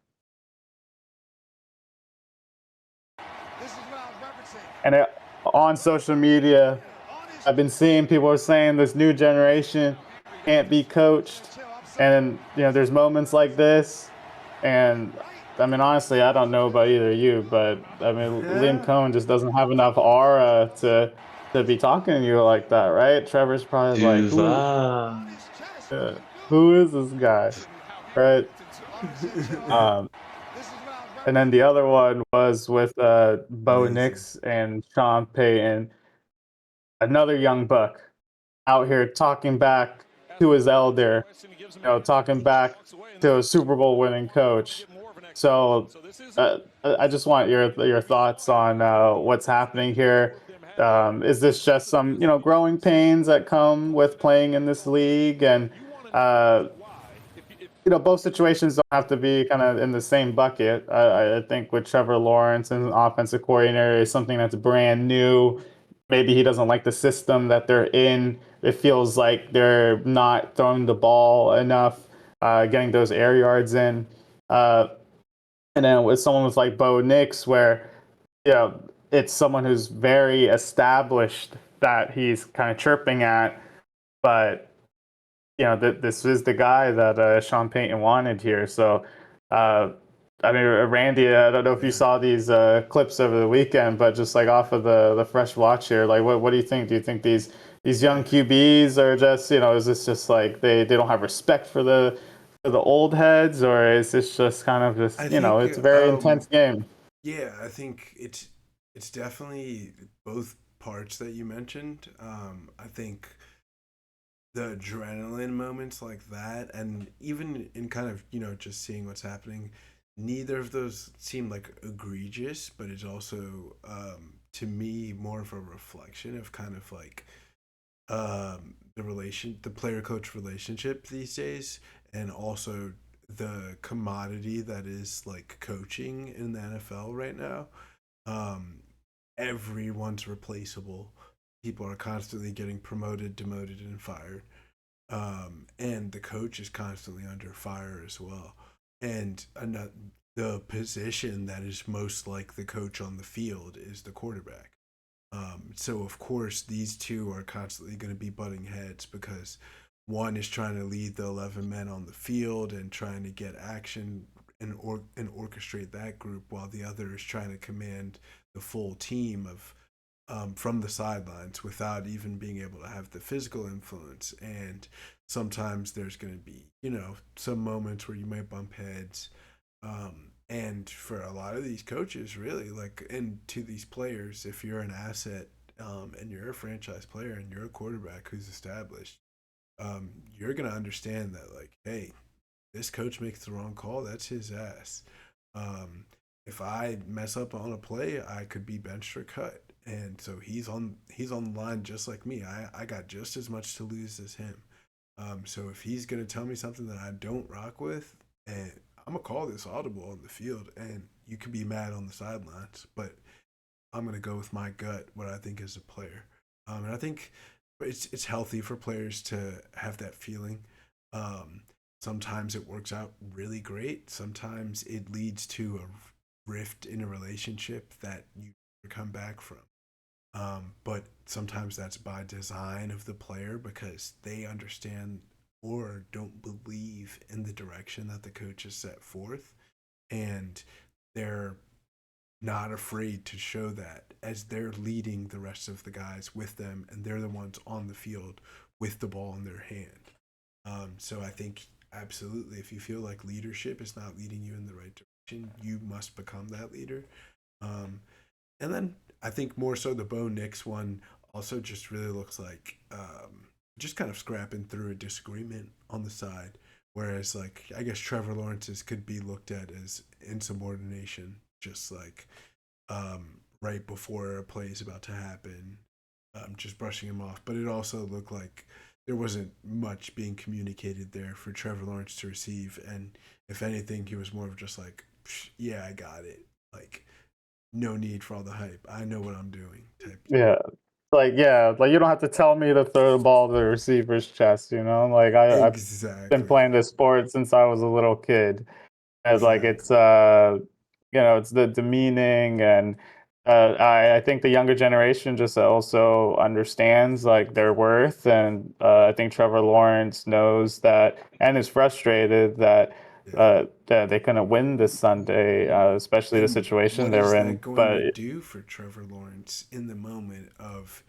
And on social media, I've been seeing people are saying this new generation can't be coached. And, there's moments like this. And I mean, honestly, I don't know about either of you, but I mean, Liam Yeah. Cohen just doesn't have enough aura to be talking to you like that, right? Trevor's probably like, Duval. who is this guy, right? Um, and then the other one was with Bo Amazing. Nix and Sean Payton, another young buck out here talking back to his elder, talking back to a Super Bowl winning coach. So I just want your thoughts on what's happening here. Is this just some growing pains that come with playing in this league, and uh, both situations don't have to be kind of in the same bucket. I think with Trevor Lawrence and an offensive coordinator is something that's brand new. Maybe he doesn't like the system that they're in. It feels like they're not throwing the ball enough, getting those air yards in. Uh, and then with someone with like Bo Nix, where it's someone who's very established that he's kind of chirping at, but this is the guy that Sean Payton wanted here. So, uh, I mean, Randy, I don't know if you Yeah. saw these clips over the weekend, but just like off of the fresh watch here, like what do you think? Do you think these young Yeah. QBs are just is this just like they don't have respect for the old heads, or is this just kind of just I think it's a very intense game? yeah, I think it's definitely both parts that you mentioned. I think the adrenaline moments like that, and even in kind of just seeing what's happening, neither of those seem like egregious, but it's also to me more of a reflection of kind of like the player coach relationship these days, and also the commodity that is like coaching in the NFL right now. um Everyone's replaceable. People are constantly getting promoted, demoted, and fired. And the coach is constantly under fire as well. And another, the position that is most like the coach on the field is the quarterback. So of course these two are constantly going to be butting heads because one is trying to lead the 11 men on the field and trying to get action and orchestrate that group, while the other is trying to command the full team of from the sidelines without even being able to have the physical influence. And sometimes there's going to be some moments where you might bump heads. And for a lot of these coaches, really, like, and to these players, if you're an asset, and you're a franchise player and you're a quarterback who's established, you're gonna understand that, like, hey, this coach makes the wrong call, that's his ass. Um, if I mess up on a play, I could be benched or cut, and so he's on the line just like me. I got just as much to lose as him. So if he's gonna tell me something that I don't rock with, and I'm gonna call this audible on the field, and you can be mad on the sidelines, but I'm gonna go with my gut, what I think is a player. And I think it's healthy for players to have that feeling. Um, Sometimes it works out really great. Sometimes it leads to a rift in a relationship that you come back from. But sometimes that's by design of the player because they understand or don't believe in the direction that the coach has set forth, and they're not afraid to show that as they're leading the rest of the guys with them, and they're the ones on the field with the ball in their hand. So I think absolutely, if you feel like leadership is not leading you in the right direction, you must become that leader. Um, and then I think more so the Bo Nix one also just really looks like just kind of scrapping through a disagreement on the side. Whereas, like, I guess Trevor Lawrence's could be looked at as insubordination, just like right before a play is about to happen, just brushing him off. But it also looked like there wasn't much being communicated there for Trevor Lawrence to receive. And if anything, he was more of just like, yeah, I got it. Like, no need for all the hype. I know what I'm doing. Type. Yeah. Like you don't have to tell me to throw the ball to the receiver's chest, Like I've been Exactly. playing this sport since I was a little kid. And like Exactly. it's the demeaning, and I think the younger generation just also understands like their worth, and I think Trevor Lawrence knows that and is frustrated that Yeah. that they couldn't win this Sunday, especially the And situation what they is were that in. going to But do for Trevor Lawrence in the moment of,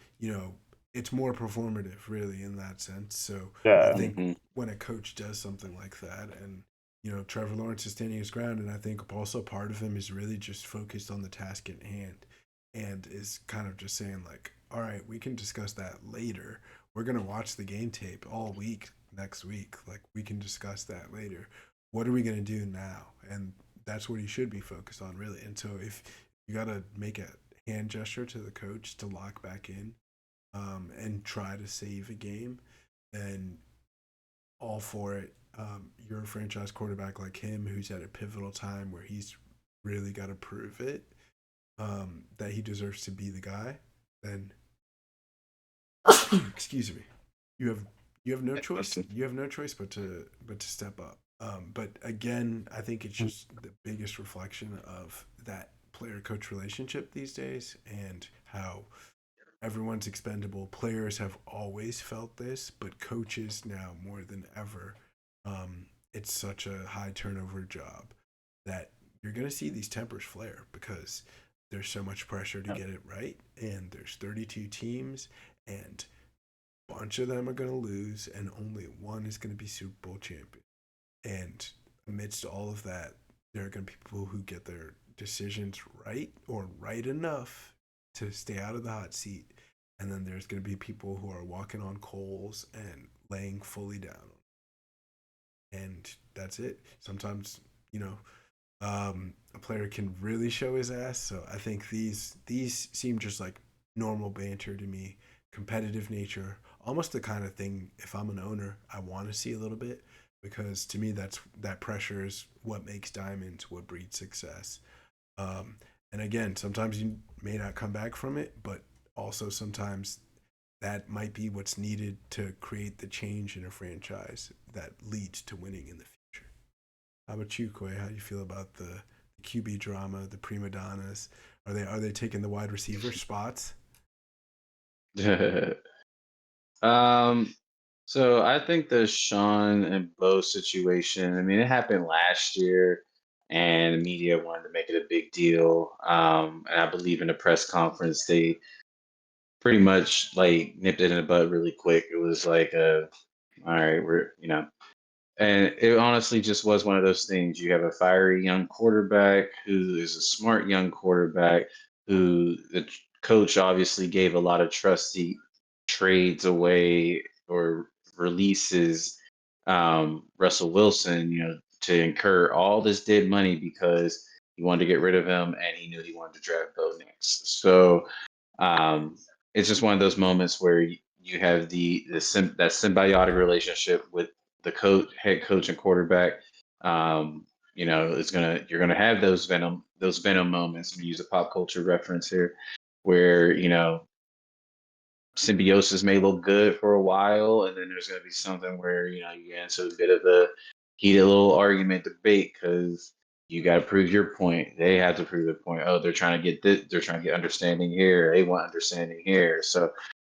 it's more performative, really, in that sense. So I yeah, think Hmm. when a coach does something like that, and, Trevor Lawrence is standing his ground, and I think also part of him is really just focused on the task at hand and is kind of just saying, like, all right, we can discuss that later. We're going to watch the game tape all week next week. Like, we can discuss that later. What are we going to do now? And that's what he should be focused on, really. And so if you got to make a hand gesture to the coach to lock back in, and try to save a game, then all for it. You're a franchise quarterback like him who's at a pivotal time where he's really got to prove it, that he deserves to be the guy. Then, excuse me, you have you have no choice. You have no choice but to step up. But again, I think it's just the biggest reflection of that player coach relationship these days, and how everyone's expendable. Players have always felt this, but coaches now more than ever. It's such a high turnover job that you're going to see these tempers flare because there's so much pressure to yeah, get it right, and there's 32 teams, and a bunch of them are going to lose, and only one is going to be Super Bowl champion. And amidst all of that, there are going to be people who get their decisions right or right enough to stay out of the hot seat. And then there's going to be people who are walking on coals and laying fully down. And that's it. Sometimes, a player can really show his ass. So I think these seem just like normal banter to me, competitive nature, almost the kind of thing. If I'm an owner, I want to see a little bit because to me that pressure is what makes diamonds, what breeds success. Um, and again, sometimes you may not come back from it, but also sometimes that might be what's needed to create the change in a franchise that leads to winning in the future. How about you, Quay? How do you feel about the QB drama, the prima donnas? Are they taking the wide receiver spots? um, so I think the Sean and Bo situation, I mean, it happened last year and the media wanted to make it a big deal. And I believe in the press conference, they pretty much like nipped it in the bud really quick. It was like, all right, and it honestly just was one of those things. You have a fiery young quarterback who is a smart young quarterback who the coach obviously gave a lot of trusty trades away or releases Russell Wilson, to incur all this dead money because he wanted to get rid of him and he knew he wanted to draft Bo next. So It's just one of those moments where you have that symbiotic relationship with the head coach and quarterback. You're gonna have those venom moments. And use a pop culture reference here, where symbiosis may look good for a while, and then there's going to be something where you get into a bit of a heated little argument debate because you got to prove your point. They have to prove their point. Oh, they're trying to get this, they're trying to get understanding here. They want understanding here. So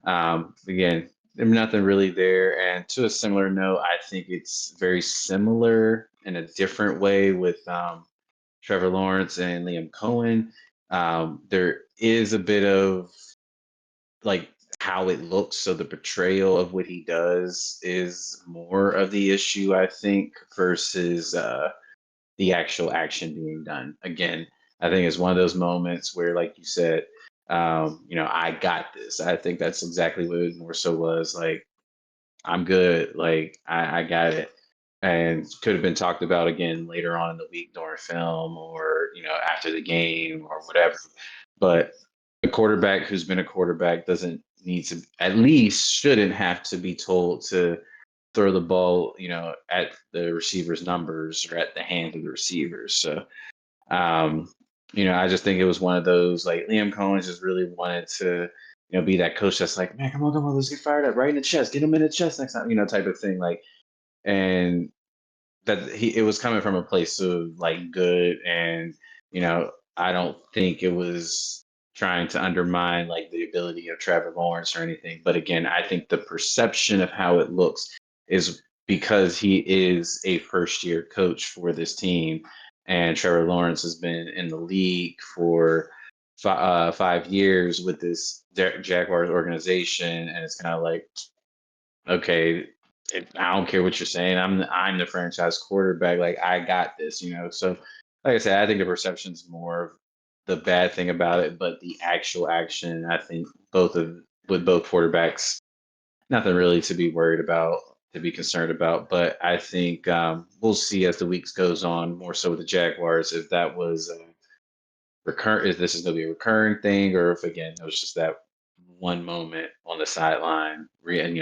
again, there's nothing really there. And to a similar note, I think it's very similar in a different way with Trevor Lawrence and Liam Cohen. There is a bit of like how it looks, so the portrayal of what he does is more of the issue, I think, versus the actual action being done. Again, I think it's one of those moments where, like you said, I got this. I think that's exactly what it more so was. Like, I'm good. Like, I got it. And could have been talked about again later on in the week during film or, after the game or whatever. But a quarterback who's been a quarterback doesn't need to, at least shouldn't have to be told to throw the ball, at the receiver's numbers or at the hands of the receivers. So, um, I just think it was one of those, like, Liam Cohen just really wanted to, be that coach that's like, man, come on, let's get fired up right in the chest, get him in the chest next time, type of thing. Like, and that it was coming from a place of like good, and I don't think it was trying to undermine like the ability of Trevor Lawrence or anything. But again, I think the perception of how it looks is because he is a first year coach for this team, and Trevor Lawrence has been in the league for 5 years with this Jaguars organization, and it's kind of like, okay, I don't care what you're saying. I'm the franchise quarterback. Like, I got this. So, like I said, I think the perception's more of the bad thing about it, but the actual action, I think with both quarterbacks, nothing really to be worried about, to be concerned about. But I think we'll see as the weeks goes on, more so with the Jaguars, if that was if this is going to be a recurring thing, or if again it was just that one moment on the sideline,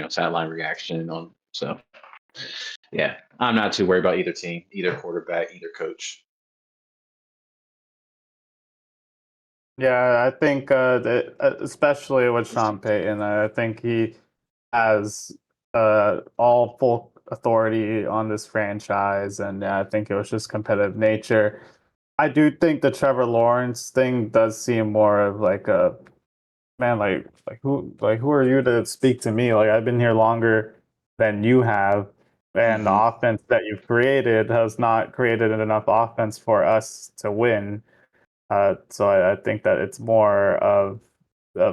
sideline reaction on. So, yeah, I'm not too worried about either team, either quarterback, either coach. Yeah, I think especially with Sean Payton, I think he has all full authority on this franchise, and I think it was just competitive nature. I do think the Trevor Lawrence thing does seem more of like a man, like who are you to speak to me? Like, I've been here longer than you have, and the Hmm. offense that you've created has not created enough offense for us to win. So I think that it's more of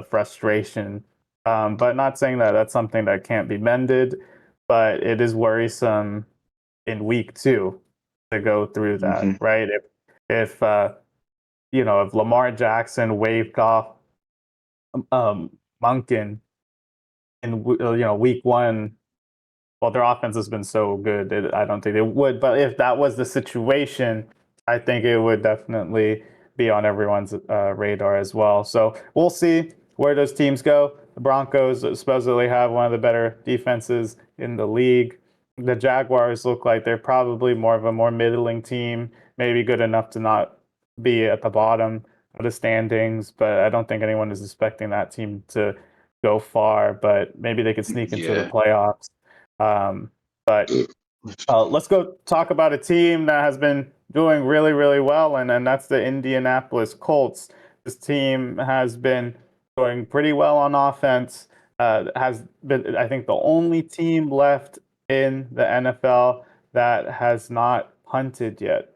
frustration, but not saying that that's something that can't be mended, but it is worrisome in week two to go through that, Hmm. right? If Lamar Jackson waved off Monken in week one, well, their offense has been so good, I don't think they would. But if that was the situation, I think it would definitely be on everyone's radar as well. So we'll see where those teams go. The Broncos supposedly have one of the better defenses in the league. The Jaguars look like they're probably more middling team, maybe good enough to not be at the bottom of the standings, but I don't think anyone is expecting that team to go far, but maybe they could sneak into the Yeah. playoffs. But let's go talk about a team that has been doing really, really well, and that's the Indianapolis Colts. This team has been doing pretty well on offense. Has been, I think, the only team left in the NFL that has not punted yet.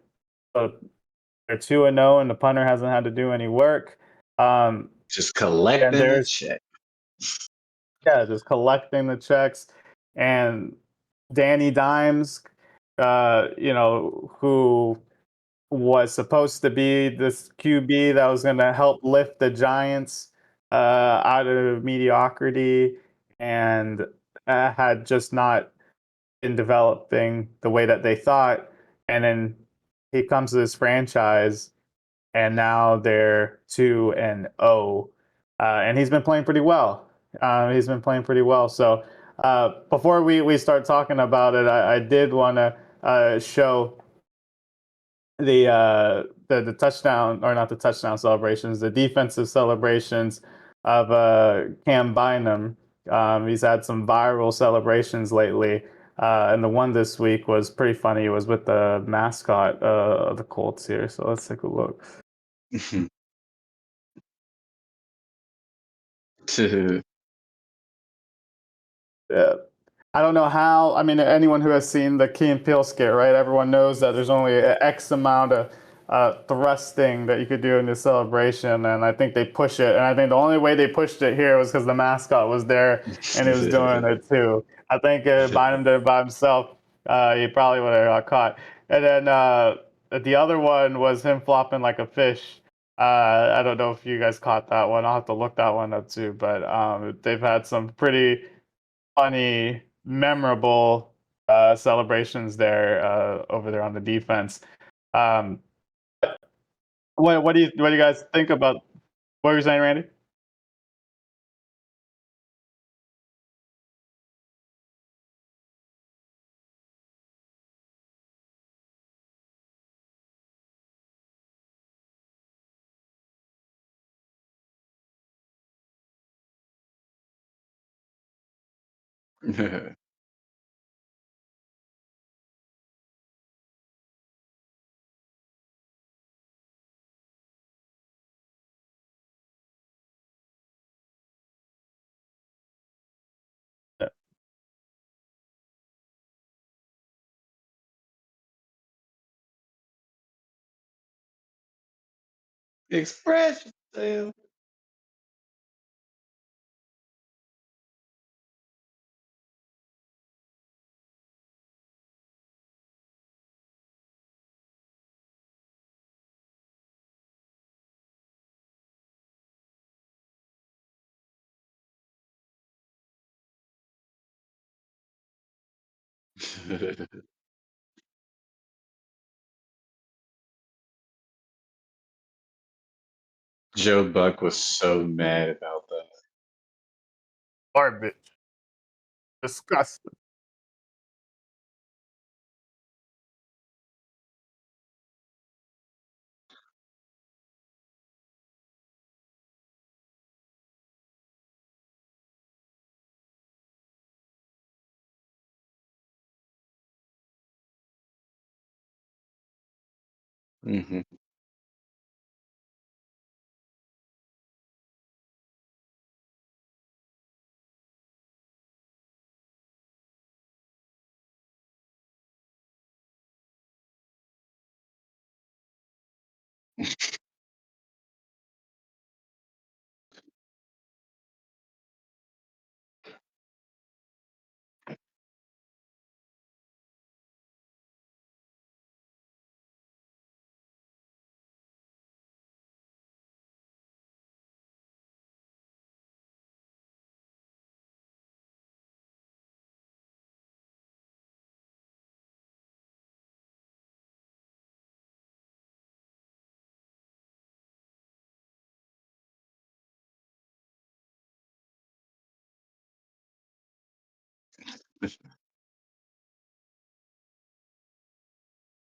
So they're 2-0, and the punter hasn't had to do any work. Just And collecting the there's check. Yeah, just collecting the checks. And Danny Dimes, who was supposed to be this QB that was going to help lift the Giants out of mediocrity, and had just not been developing the way that they thought. And then he comes to this franchise, and now they're 2-0. and he's been playing pretty well. So before we start talking about it, I did want to show the touchdown, or not the touchdown celebrations, the defensive celebrations of Cam Bynum. He's had some viral celebrations lately, and the one this week was pretty funny. It was with the mascot of the Colts here. So let's take a look. Yeah. I don't know how. I mean, anyone who has seen the Key and Peele skit, right? Everyone knows that there's only an X amount of thrusting that you could do in this celebration, and I think they push it. And I think the only way they pushed it here was because the mascot was there and he was doing it too. I think Bynum did it by himself. He probably would have got caught. And then the other one was him flopping like a fish. I don't know if you guys caught that one. I'll have to look that one up too. But they've had some pretty funny, memorable celebrations there over there on the defense. Um, what do you guys think about what were you saying, Randy? Express yourself. Joe Buck was so mad about that. Garbage, disgusting. Hmm.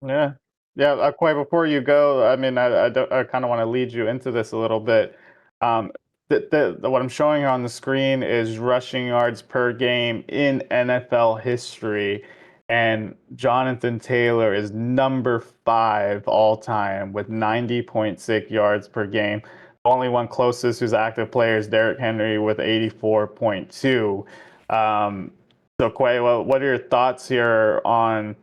Yeah, yeah. Quite before you go, I mean, I kind of want to lead you into this a little bit. Um, what I'm showing on the screen is rushing yards per game in NFL history, and Jonathan Taylor is number 5 all time with 90.6 yards per game. The only one closest who's active player is Derrick Henry with 84.2. So, Quay, what are your thoughts here on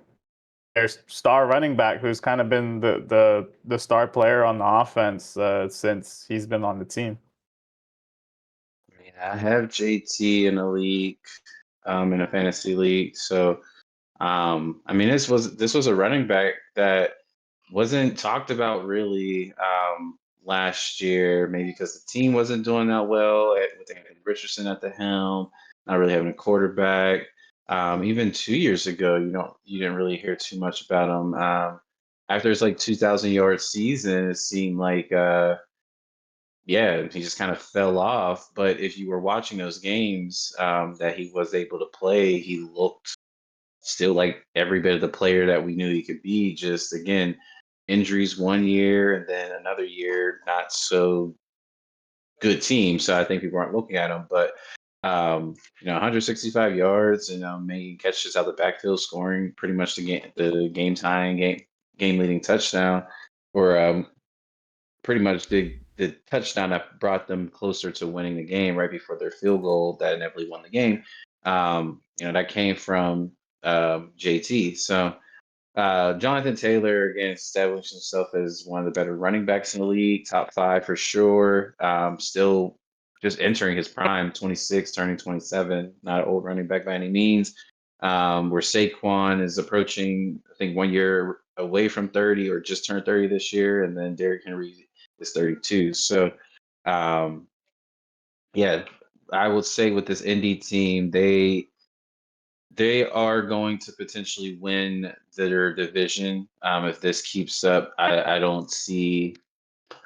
their star running back, who's kind of been the star player on the offense since he's been on the team? Yeah, I have JT in a league, in a fantasy league. So, I mean, this was a running back that wasn't talked about really last year, maybe because the team wasn't doing that well with Anthony Richardson at the helm, not really having a quarterback. Even 2 years ago, you didn't really hear too much about him. After his like 2,000 yard season, it seemed like yeah, he just kind of fell off. But if you were watching those games that he was able to play, he looked still like every bit of the player that we knew he could be. Just again, injuries one year and then another year, not so good team. So I think people aren't looking at him. But 165 yards and making catches out the backfield, scoring pretty much the game tying game leading touchdown, or pretty much the touchdown that brought them closer to winning the game right before their field goal that inevitably won the game. That came from JT. So Jonathan Taylor again established himself as one of the better running backs in the league, top five for sure. Still just entering his prime, 26, turning 27, not an old running back by any means. Where Saquon is approaching, I think, 1 year away from 30 or just turned 30 this year, and then Derrick Henry is 32. So, um, yeah, I would say with this Indy team, they are going to potentially win their division if this keeps up. I don't see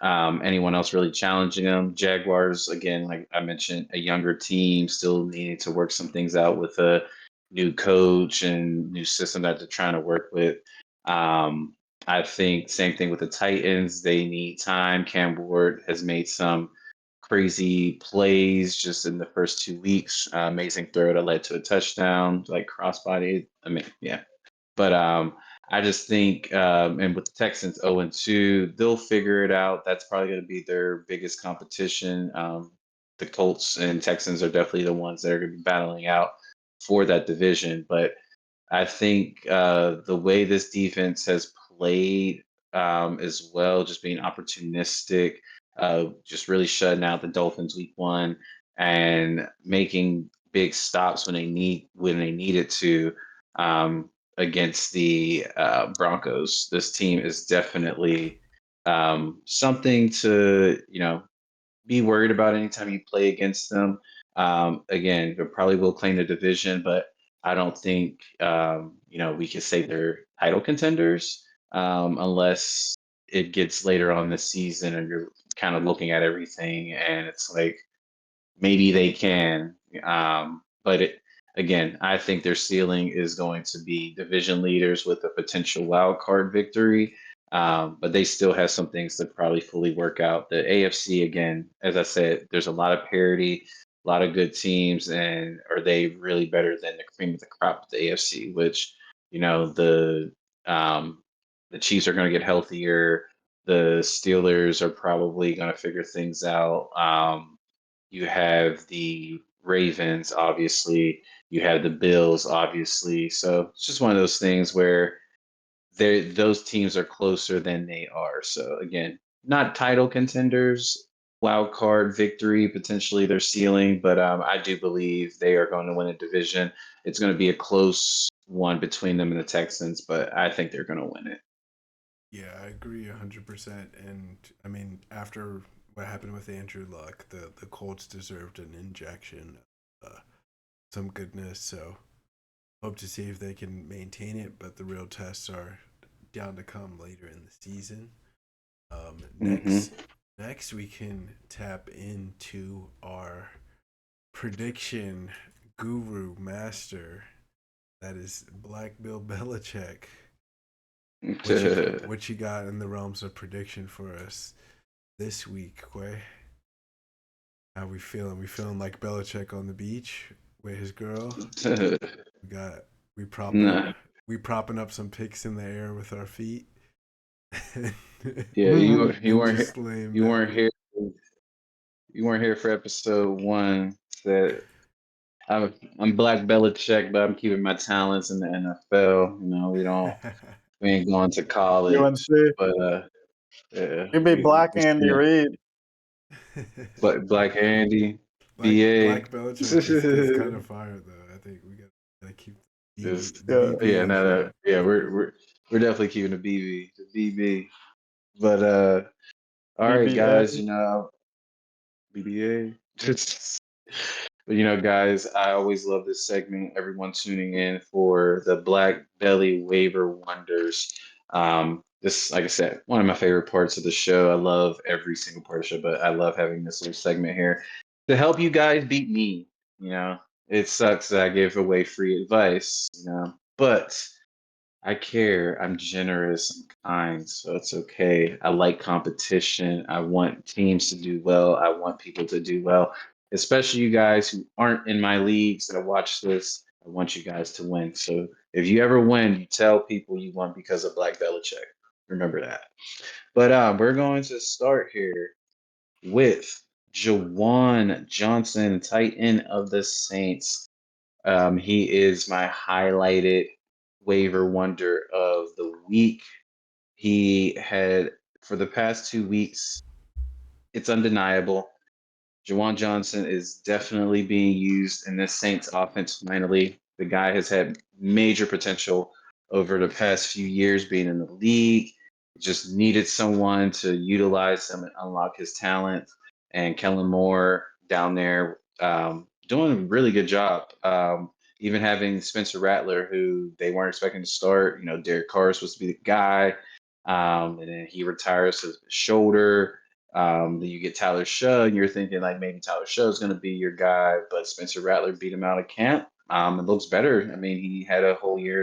anyone else really challenging them. Jaguars, again, like I mentioned, a younger team, still needing to work some things out with a new coach and new system that they're trying to work with. Um, I think same thing with the Titans. They need time. Cam Ward has made some crazy plays just in the first 2 weeks. Amazing throw that led to a touchdown, like crossbody. I mean, yeah. But I just think, and with the Texans 0-2, they'll figure it out. That's probably going to be their biggest competition. The Colts and Texans are definitely the ones that are going to be battling out for that division. But I think the way this defense has played as well, just being opportunistic, just really shutting out the Dolphins week 1 and making big stops when they needed to against the Broncos. This team is definitely something to be worried about anytime you play against them. Again, they probably will claim the division, but I don't think we can say they're title contenders unless it gets later on this season and you're kind of looking at everything and it's like maybe they can. But again, I think their ceiling is going to be division leaders with a potential wild card victory. But they still have some things to probably fully work out. The AFC, again, as I said, there's a lot of parity, a lot of good teams, and are they really better than the cream of the crop of the AFC? Which the the Chiefs are going to get healthier. The Steelers are probably going to figure things out. You have the Ravens, obviously. You have the Bills, obviously. So it's just one of those things where those teams are closer than they are. So again, not title contenders, wild card victory, potentially their ceiling, but I do believe they are going to win a division. It's going to be a close one between them and the Texans, but I think they're going to win it. Yeah, I agree 100%. And I mean, after what happened with Andrew Luck, the Colts deserved an injection, uh, some goodness. So hope to see if they can maintain it. But the real tests are down to come later in the season. Um, Hmm. next, next we can tap into our prediction guru master. That is Black Bill Belichick. What you got in the realms of prediction for us this week, Quay? How we feeling? We feeling like Belichick on the beach with his girl. We got we propping up Nah, we propping up some picks in the air with our feet. yeah, you And weren't just laying you back. weren't here you weren't here for episode 1. That I'm Black Belichick, but I'm keeping my talents in the NFL. We ain't going to college, UNC. but yeah, You'd be Black we're Andy still Reid. Black Andy, BA. Black Belichick is kind of fire though. I think we gotta keep Just The Yeah, BB yeah, is no, yeah, we're definitely keeping the BB. But all right, BBA. guys, BBA. But guys, I always love this segment. Everyone tuning in for the Black Belly Waiver Wonders. this, like I said, one of my favorite parts of the show. I love every single part of the show, but I love having this little segment here to help you guys beat me. You know, it sucks that I give away free advice, but I care. I'm generous. I'm kind, so it's okay. I like competition. I want teams to do well. I want people to do well, especially you guys who aren't in my leagues that watch this. I want you guys to win. So if you ever win, you tell people you won because of Black Belichick. Remember that. But we're going to start here with Jawan Johnson, tight end of the Saints. He is my highlighted waiver wonder of the week. He had, for the past 2 weeks, it's undeniable. Jawan Johnson is definitely being used in this Saints offense finally. The guy has had major potential over the past few years being in the league. Just needed someone to utilize him and unlock his talent. And Kellen Moore down there doing a really good job. Even having Spencer Rattler, who they weren't expecting to start. Derek Carr was supposed to be the guy. And then he retires his shoulder. Then you get Tyler Show, and you're thinking like maybe Tyler Show is going to be your guy, but Spencer Rattler beat him out of camp. It looks better. I mean, he had a whole year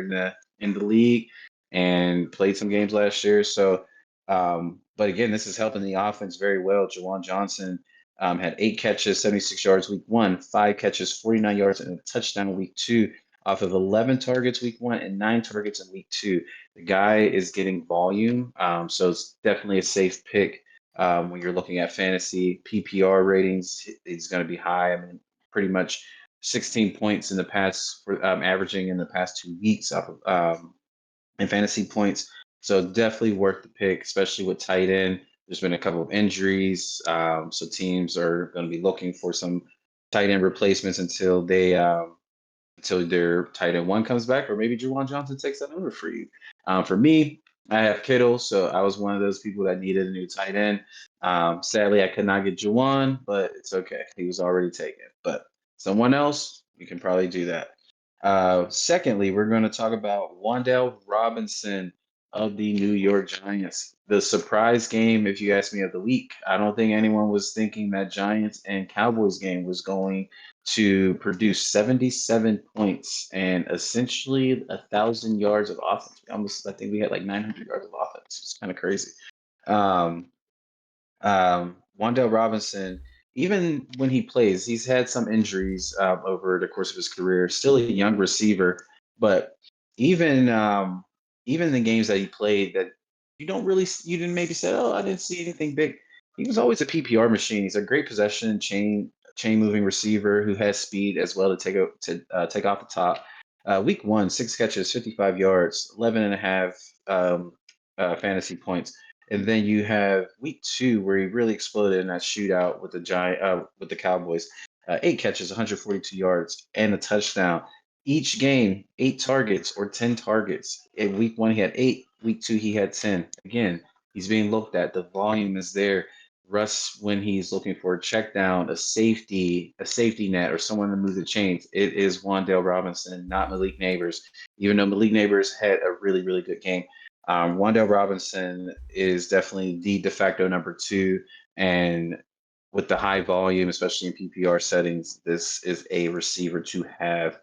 in the league and played some games last year. So, but again, this is helping the offense very well. Jawan Johnson had 8 catches, 76 yards week 1, 5 catches, 49 yards, and a touchdown week 2 off of 11 targets week 1 and 9 targets in week 2. The guy is getting volume, so it's definitely a safe pick. When you're looking at fantasy PPR ratings, it's going to be high. I mean, pretty much 16 points in the past, averaging in the past 2 weeks off of in fantasy points. So definitely worth the pick, especially with tight end. There's been a couple of injuries, so teams are going to be looking for some tight end replacements until their tight end one comes back, or maybe Juwan Johnson takes that over for you. For me, I have Kittle, so I was one of those people that needed a new tight end. Sadly, I could not get Juwan, but it's okay. He was already taken. But someone else, you can probably do that. Secondly, we're going to talk about Wan'Dale Robinson of the New York Giants. The surprise game, if you ask me, of the week. I don't think anyone was thinking that Giants and Cowboys game was going to produce 77 points and essentially 1,000 yards of offense. I think we had like 900 yards of offense. It's kind of crazy. Um, Wan'Dale Robinson, even when he plays, he's had some injuries over the course of his career. Still a young receiver, but even even the games that he played that you didn't maybe say, oh, I didn't see anything big. He was always a PPR machine. He's a great possession chain moving receiver who has speed as well to take off the top. Week 1, 6 catches, 55 yards, 11 and a half fantasy points. And then you have week 2 where he really exploded in that shootout with the Cowboys. 8 catches, 142 yards, and a touchdown. Each game, 8 targets or 10 targets. In week 1, he had 8. Week 2, he had 10. Again, he's being looked at. The volume is there. Russ, when he's looking for a check down, a safety net, or someone to move the chains, it is Wan'Dale Robinson, not Malik Neighbors. Even though Malik Neighbors had a really, really good game. Wan'Dale Robinson is definitely the de facto number 2, and with the high volume, especially in PPR settings, this is a receiver to have.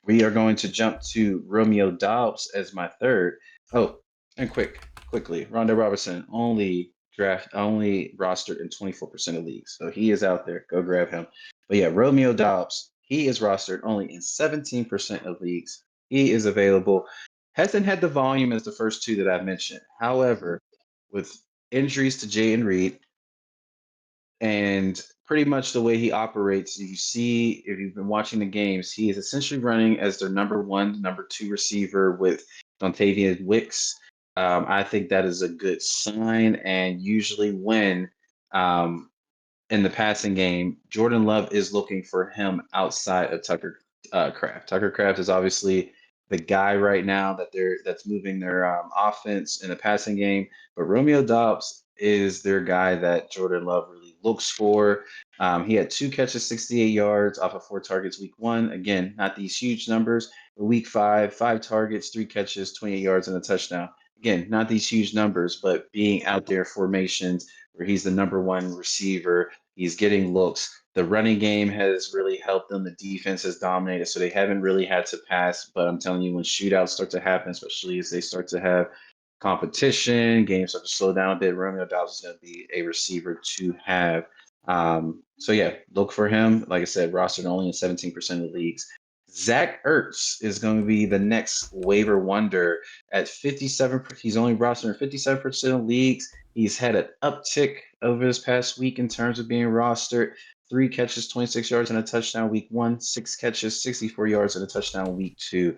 We are going to jump to Romeo Dobbs as my third. Oh, and quickly, Wan'Dale Robinson only rostered in 24% of leagues, so he is out there. Go grab him. But yeah, Romeo Dobbs, he is rostered only in 17% of leagues. He is available. Hasn't had the volume as the first 2 that I mentioned. However, with injuries to Jay and Reed, and pretty much the way he operates, you see, if you've been watching the games, he is essentially running as their number 1, number 2 receiver with Dontavian Wicks. I think that is a good sign. And usually when in the passing game, Jordan Love is looking for him outside of Tucker Kraft. Tucker Kraft is obviously the guy right now that's moving their offense in the passing game, but Romeo Dobbs is their guy that Jordan Love really looks for. He had 2 catches, 68 yards off of 4 targets week 1. Again, not these huge numbers. But week 5, 5 targets, 3 catches, 28 yards, and a touchdown. again, not these huge numbers, but being out there in formations where he's the number one receiver, he's getting looks. The running game has really helped them. The defense has dominated, so they haven't really had to pass. But I'm telling you, when shootouts start to happen, especially as they start to have competition, games start to slow down a bit, Romeo Dobbs is going to be a receiver to have. So yeah, look for him. Like I said, rostered only in 17% of leagues. Zach Ertz is going to be the next waiver wonder at 57. He's only rostered in 57% of leagues. He's had an uptick over this past week in terms of being rostered. 3 catches, 26 yards, and a touchdown week 1. 6 catches, 64 yards, and a touchdown week 2.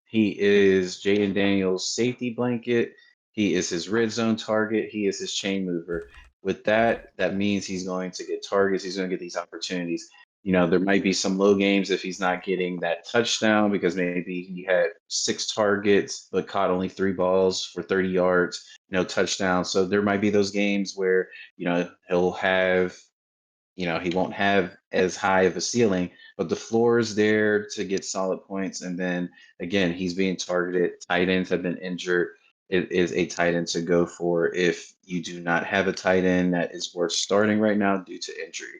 He is Jaden Daniels' safety blanket. He is his red zone target. He is his chain mover. With that, that means he's going to get targets. He's going to get these opportunities. There might be some low games if he's not getting that touchdown because maybe he had 6 targets but caught only 3 balls for 30 yards, no touchdown. So there might be those games where, he'll have, he won't have as high of a ceiling, but the floor is there to get solid points. And then again, he's being targeted. Tight ends have been injured. It is a tight end to go for if you do not have a tight end that is worth starting right now due to injury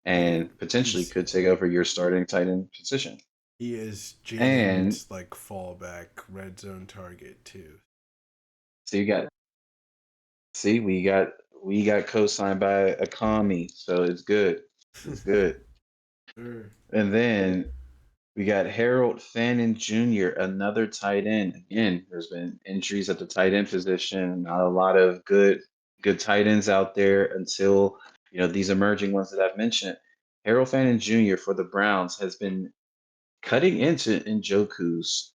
Yeah, and potentially he's could take over your starting tight end position. he is And Jaden's like fallback red zone target too. so you got see we got co-signed by a commie, so it's good. It's good. Sure. And then we got Harold Fannin Jr., another tight end. Again, there's been injuries at the tight end position. Not a lot of good tight ends out there until these emerging ones that I've mentioned. Harold Fannin Jr. for the Browns has been cutting into Njoku's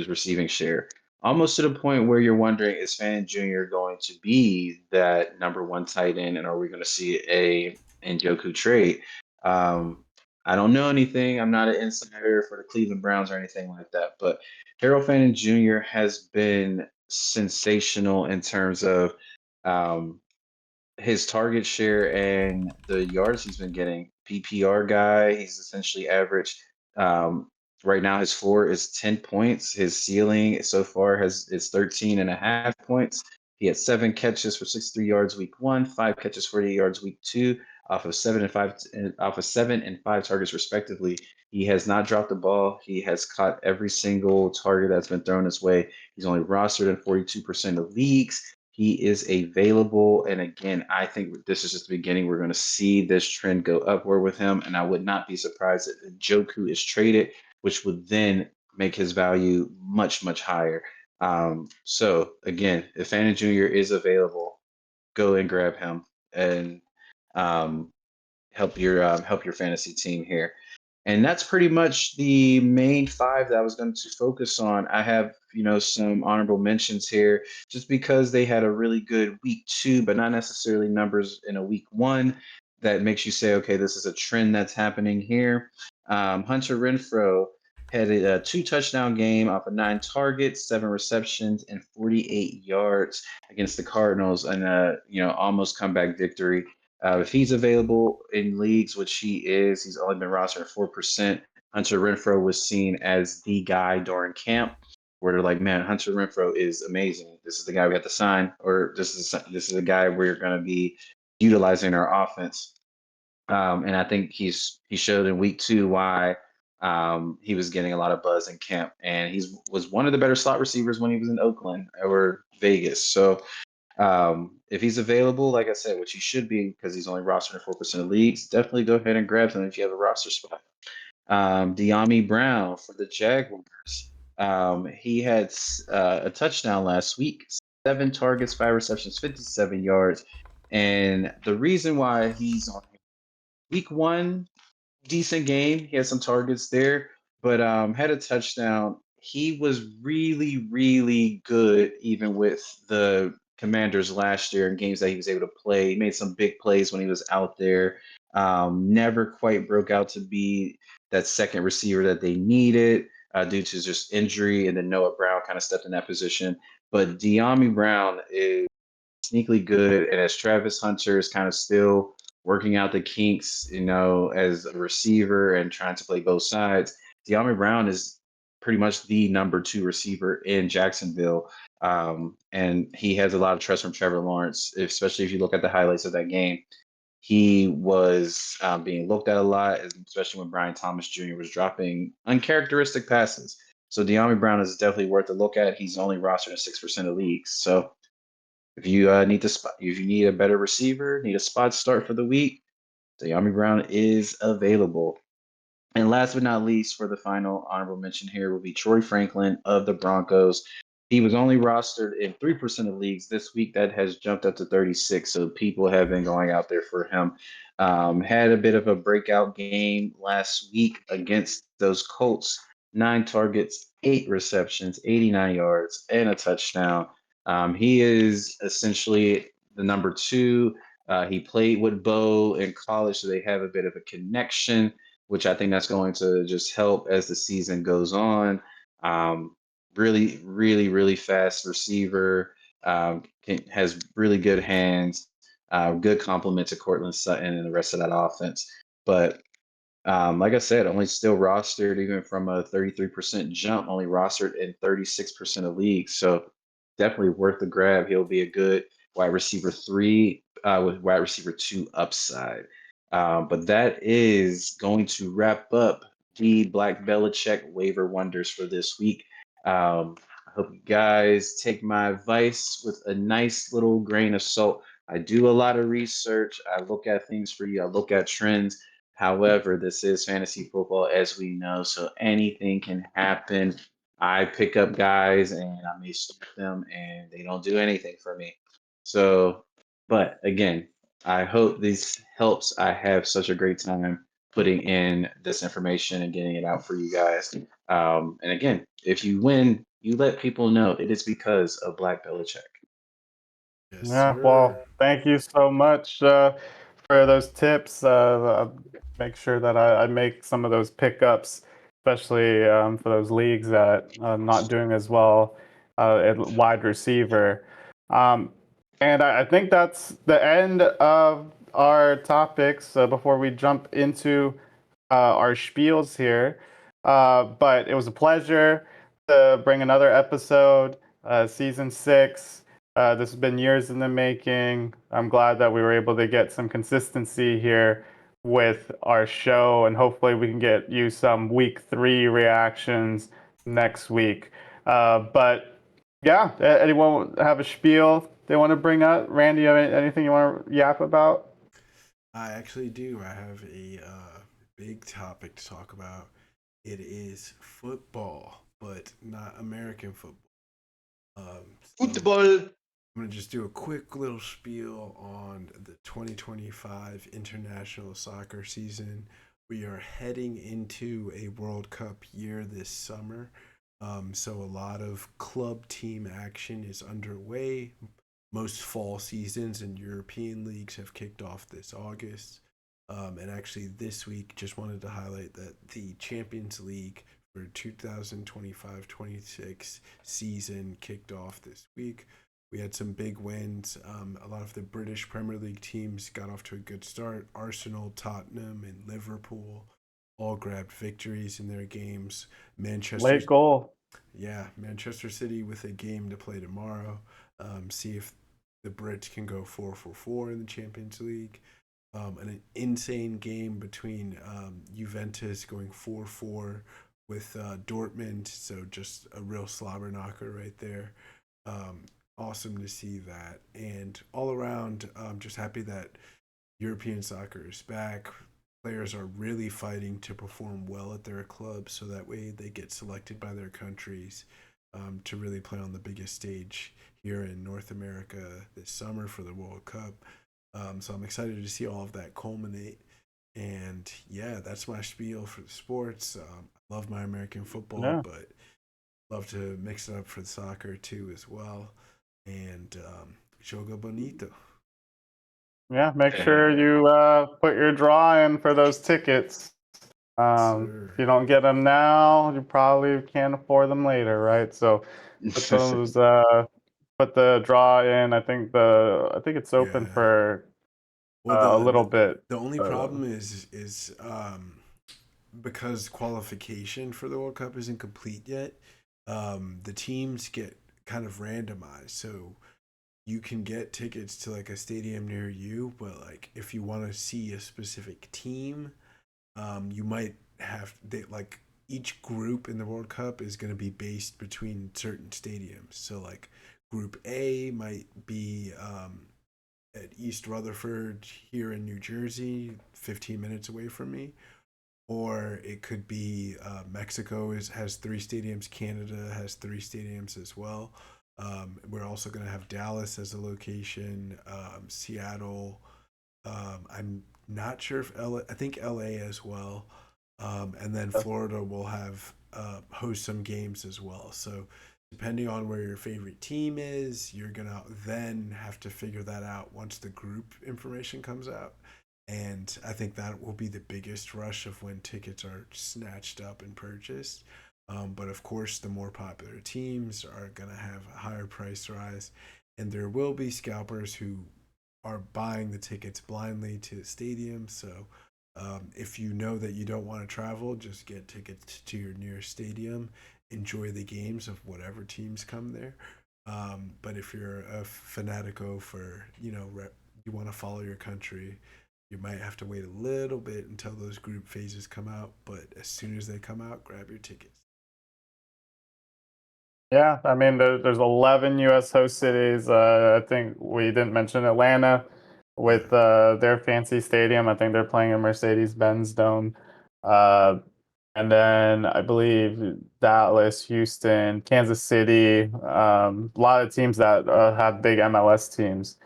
receiving share, almost to the point where you're wondering, is Fan Jr. going to be that number one tight end, and are we going to see a Njoku trade? I don't know anything. I'm not an insider for the Cleveland Browns or anything like that, but Harold Fannin Jr. has been sensational in terms of um, his target share and the yards he's been getting. PPR guy, he's essentially average. Um, right now, his floor is 10 points. His ceiling so far is 13.5 points. He had 7 catches for 63 yards week 1, 5 catches for 8 yards week 2, off of 7 and 5 targets respectively. He has not dropped the ball. He has caught every single target that's been thrown his way. He's only rostered in 42% of leagues. He is available. And again, I think this is just the beginning. We're going to see this trend go upward with him. And I would not be surprised if Joku is traded, which would then make his value much, much higher. So again, if Fannin Jr. is available, go and grab him and um, help your fantasy team here. And that's pretty much the main 5 that I was going to focus on. I have, some honorable mentions here just because they had a really good week 2, but not necessarily numbers in a week 1 that makes you say, okay, this is a trend that's happening here. Hunter Renfro had a 2 touchdown game off of 9 targets, 7 receptions, and 48 yards against the Cardinals, and almost comeback victory. If he's available in leagues, which he is, he's only been rostered at 4%. Hunter Renfro was seen as the guy during camp, where they're like, "Man, Hunter Renfro is amazing. This is the guy we have to sign, or this is a guy we're going to be utilizing our offense." And I think he showed in week 2 why he was getting a lot of buzz in camp, and was one of the better slot receivers when he was in Oakland or Vegas. So if he's available, like I said, which he should be because he's only rostered in 4% of leagues, definitely go ahead and grab him if you have a roster spot. De'Ami Brown for the Jaguars. He had a touchdown last week, 7 targets, 5 receptions, 57 yards. And the reason why he's on week 1, decent game. He had some targets there, but had a touchdown. He was really, really good, even with the Commanders last year in games that he was able to play. He made some big plays when he was out there. Never quite broke out to be that second receiver that they needed due to just injury, and then Noah Brown kind of stepped in that position. But De'Ami Brown is sneakily good, and as Travis Hunter is kind of still working out the kinks, as a receiver and trying to play both sides, De'Ami Brown is pretty much the number 2 receiver in Jacksonville. And he has a lot of trust from Trevor Lawrence, especially if you look at the highlights of that game. He was being looked at a lot, especially when Brian Thomas Jr. was dropping uncharacteristic passes. So De'Ami Brown is definitely worth a look at. He's only rostered in 6% of leagues. So if you if you need a better receiver, need a spot start for the week, De'Ami Brown is available. And last but not least, for the final honorable mention here will be Troy Franklin of the Broncos. He was only rostered in 3% of leagues this week. That has jumped up to 36. So people have been going out there for him. Had a bit of a breakout game last week against those Colts. 9 targets, 8 receptions, 89 yards, and a touchdown. He is essentially the number 2. He played with Bo in college, so they have a bit of a connection, which I think that's going to just help as the season goes on. Really, really, really fast receiver. Has really good hands. Good compliment to Cortland Sutton and the rest of that offense. But like I said, only still rostered even from a 33% jump, only rostered in 36% of leagues. So definitely worth the grab. He'll be a good wide receiver 3 with wide receiver 2 upside. But that is going to wrap up the Black Belichick waiver wonders for this week. I hope you guys take my advice with a nice little grain of salt. I do a lot of research. I look at things for you. I look at trends. However, this is fantasy football, as we know, so anything can happen. I pick up guys and I may start them and they don't do anything for me. So, but again, I hope this helps. I have such a great time putting in this information and getting it out for you guys. And again, if you win, you let people know it is because of Black Belichick. Yes, Yeah, sir. well, thank you so much for those tips. I'll make sure that I make some of those pickups, especially for those leagues that I'm not doing as well at wide receiver. Um, and I think that's the end of our topics before we jump into our spiels here. But it was a pleasure to bring another episode, season 6. This has been years in the making. I'm glad that we were able to get some consistency here with our show, and hopefully we can get you some week 3 reactions next week. But yeah, anyone have a spiel they want to bring up? Randy, you have anything you want to yap about? I actually do. I have a big topic to talk about. It is football, but not American football. So Football. I'm going to just do a quick little spiel on the 2025 international soccer season. We are heading into a World Cup year this summer. So a lot of club team action is underway. Most fall seasons and European leagues have kicked off this August. And actually, this week, just wanted to highlight that the Champions League for 2025-26 season kicked off this week. We had some big wins. A lot of the British Premier League teams got off to a good start. Arsenal, Tottenham, and Liverpool all grabbed victories in their games. Manchester, Late goal. yeah, Manchester City with a game to play tomorrow. See if the Brits can go 4-4 in the Champions League. An insane game between Juventus going 4-4 with Dortmund. So just a real slobber knocker right there. Awesome to see that. And all around, just happy that European soccer is back. Players are really fighting to perform well at their clubs so that way they get selected by their countries to really play on the biggest stage here in North America this summer for the World Cup. So I'm excited to see all of that culminate. And yeah, that's my spiel for the sports. I love my American football, Yeah. but love to mix it up for the soccer too as well. And joga bonito. Yeah, make sure you put your draw in for those tickets. Sir. If you don't get them now, you probably can't afford them later, right? So put those, put the draw in. I think it's open Yeah. for Well, a little bit. the only Uh, problem is because qualification for the World Cup isn't complete yet, the teams get kind of randomized. So you can get tickets to like a stadium near you, but like if you want to see a specific team, you might have they like each group in the World Cup is going to be based between certain stadiums. So like Group A might be at East Rutherford here in New Jersey, 15 minutes away from me, or it could be Mexico has three stadiums. Canada has three stadiums as well. We're also going to have Dallas as a location, Seattle. I'm not sure if LA. I think LA as well, and then Florida will have host some games as well. So depending on where your favorite team is, you're gonna then have to figure that out once the group information comes out. And I think that will be the biggest rush of when tickets are snatched up and purchased. But of course, the more popular teams are going to have a higher price rise. And there will be scalpers who are buying the tickets blindly to the stadium. So if you know that you don't want to travel, just get tickets to your nearest stadium. Enjoy the games of whatever teams come there. But if you're a fanatico for, you want to follow your country, you might have to wait a little bit until those group phases come out. But as soon as they come out, grab your tickets. Yeah, I mean, there's 11 U.S. host cities. I think we didn't mention Atlanta with Yeah. their fancy stadium. I think they're playing in Mercedes-Benz Dome. Uh, and then I believe Dallas, Houston, Kansas City, a lot of teams that have big MLS teams.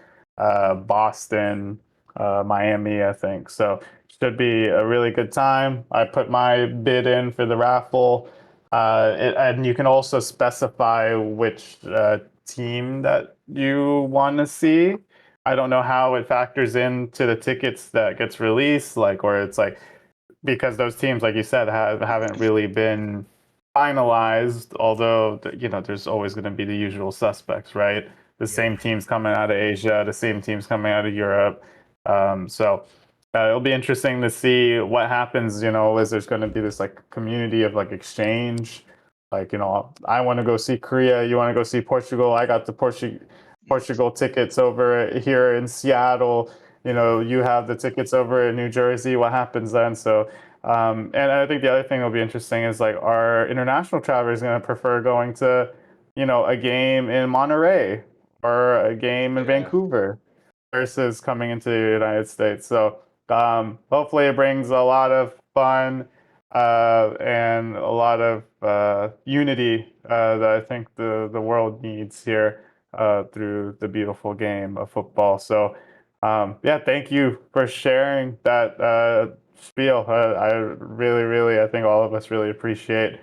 Boston, Miami, I think. So should be a really good time. I put my bid in for the raffle. And you can also specify which team that you want to see. I don't know how it factors into the tickets that gets released, like, or it's like because those teams, like you said, haven't really been finalized. Although there's always going to be the usual suspects, right? The Yep. same teams coming out of Asia, the same teams coming out of Europe. So it'll be interesting to see what happens. Is there's going to be this like community of like exchange? Like I want to go see Korea, you want to go see Portugal. I got the Portugal tickets over here in Seattle. Yeah. You have the tickets over in New Jersey. What happens then? So, and I think the other thing that'll be interesting is like, are international travelers going to prefer going to, a game in Monterey or a game in Yeah. Vancouver versus coming into the United States? So, hopefully it brings a lot of fun and a lot of unity that I think the world needs here through the beautiful game of football. So, yeah, thank you for sharing that spiel. I really, really, I think all of us really appreciate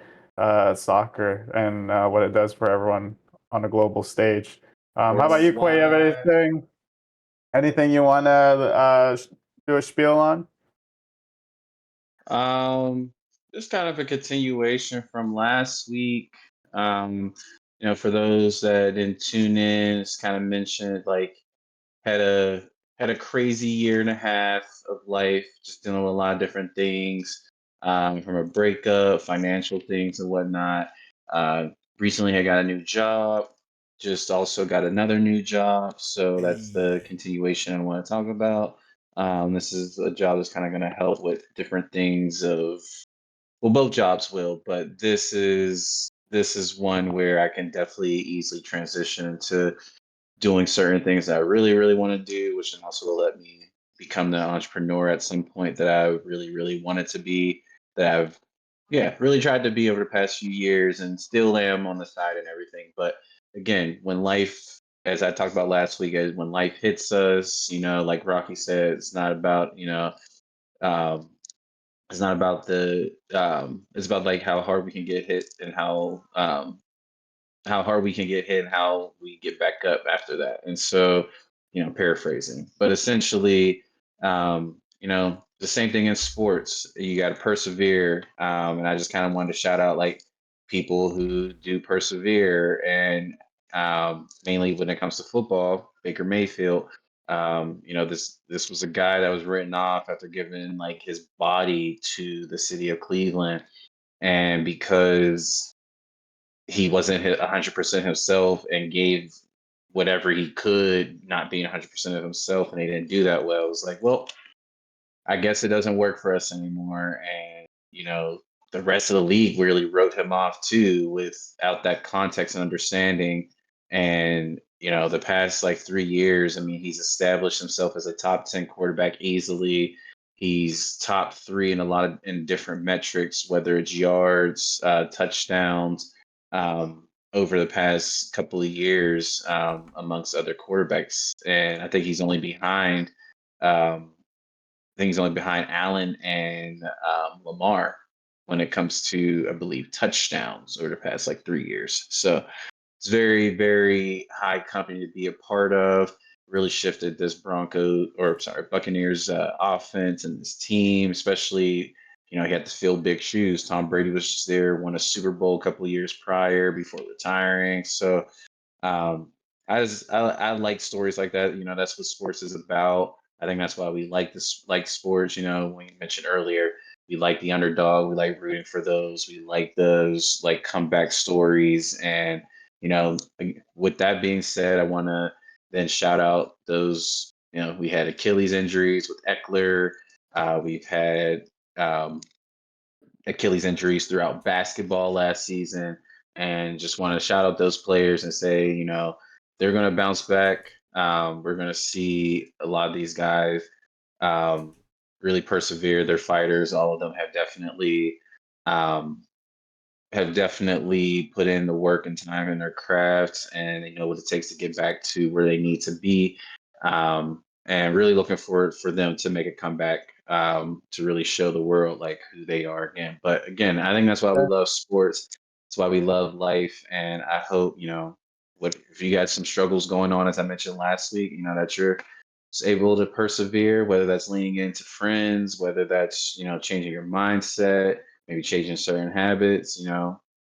soccer and what it does for everyone on a global stage. How about you, Quay? You have Worldwide. anything you want to do a spiel on? Um, just kind of a continuation from last week. For those that didn't tune in, it's kind of mentioned like had a had a crazy year and a half of life, just dealing with a lot of different things, from a breakup, financial things and whatnot. Uh, Recently, I got a new job. Just also got another new job, so that's the Hey. continuation I want to talk about. This is a job that's kind of going to help with different things of well, both jobs will, but this is one where I can definitely easily transition to doing certain things that I really, really want to do, which then also will let me become the entrepreneur at some point that I really, really wanted to be, that I've, yeah, really tried to be over the past few years and still am on the side and everything. But again, when life, as I talked about last week, when life hits us, like Rocky said, it's not about, um, it's not about it's about like how hard we can get hit and how hard we can get hit and how we get back up after that. And so, paraphrasing, but essentially, the same thing in sports. You got to persevere. And I just kind of wanted to shout out like people who do persevere, and mainly when it comes to football, Baker Mayfield. This was a guy that was written off after giving like his body to the city of Cleveland, and because he wasn't 100% himself and gave whatever he could, not being 100% of himself, and he didn't do that well. It was like, well, I guess it doesn't work for us anymore. And, the rest of the league really wrote him off too without that context and understanding. And, the past like 3 years, I mean, he's established himself as a top 10 quarterback easily. He's top three in different metrics, whether it's yards, touchdowns, over the past couple of years, amongst other quarterbacks. And I think he's only behind. I think he's only behind Allen and Lamar when it comes to, I believe, touchdowns over the past like 3 years. So it's very, very high company to be a part of. Really shifted this Buccaneers offense and this team, especially, he had to fill big shoes. Tom Brady was just there, won a Super Bowl a couple of years prior before retiring. So um, I like stories like that. That's what sports is about. I think that's why we like sports. When you mentioned earlier, we like the underdog. We like rooting for those. We like those like comeback stories. And with that being said, I want to then shout out those. We had Achilles injuries with Eckler. We've had Achilles injuries throughout basketball last season, and just want to shout out those players and say, they're going to bounce back. We're going to see a lot of these guys um, really persevere. They're fighters. All of them um, have definitely put in the work and time in their crafts, and they know what it takes to get back to where they need to be. And really looking forward for them to make a comeback, to really show the world like who they are again. But again, I think that's why we love sports. That's why we love life. And I hope, what if you got some struggles going on, as I mentioned last week, that you're just able to persevere, whether that's leaning into friends, whether that's, changing your mindset, maybe changing certain habits,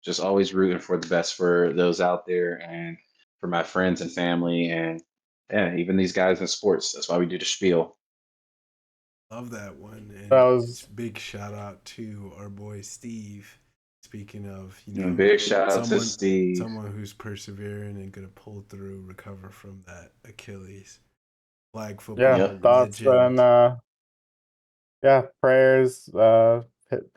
just always rooting for the best for those out there and for my friends and family, and yeah, even these guys in sports. That's why we do the spiel. Love that one, That and it's was big shout out to our boy Steve. Speaking of, Big shout out to someone Steve. someone who's persevering and gonna pull through, recover from that Achilles. Flag yeah, football Yep. thoughts and legend. yeah, prayers, hit,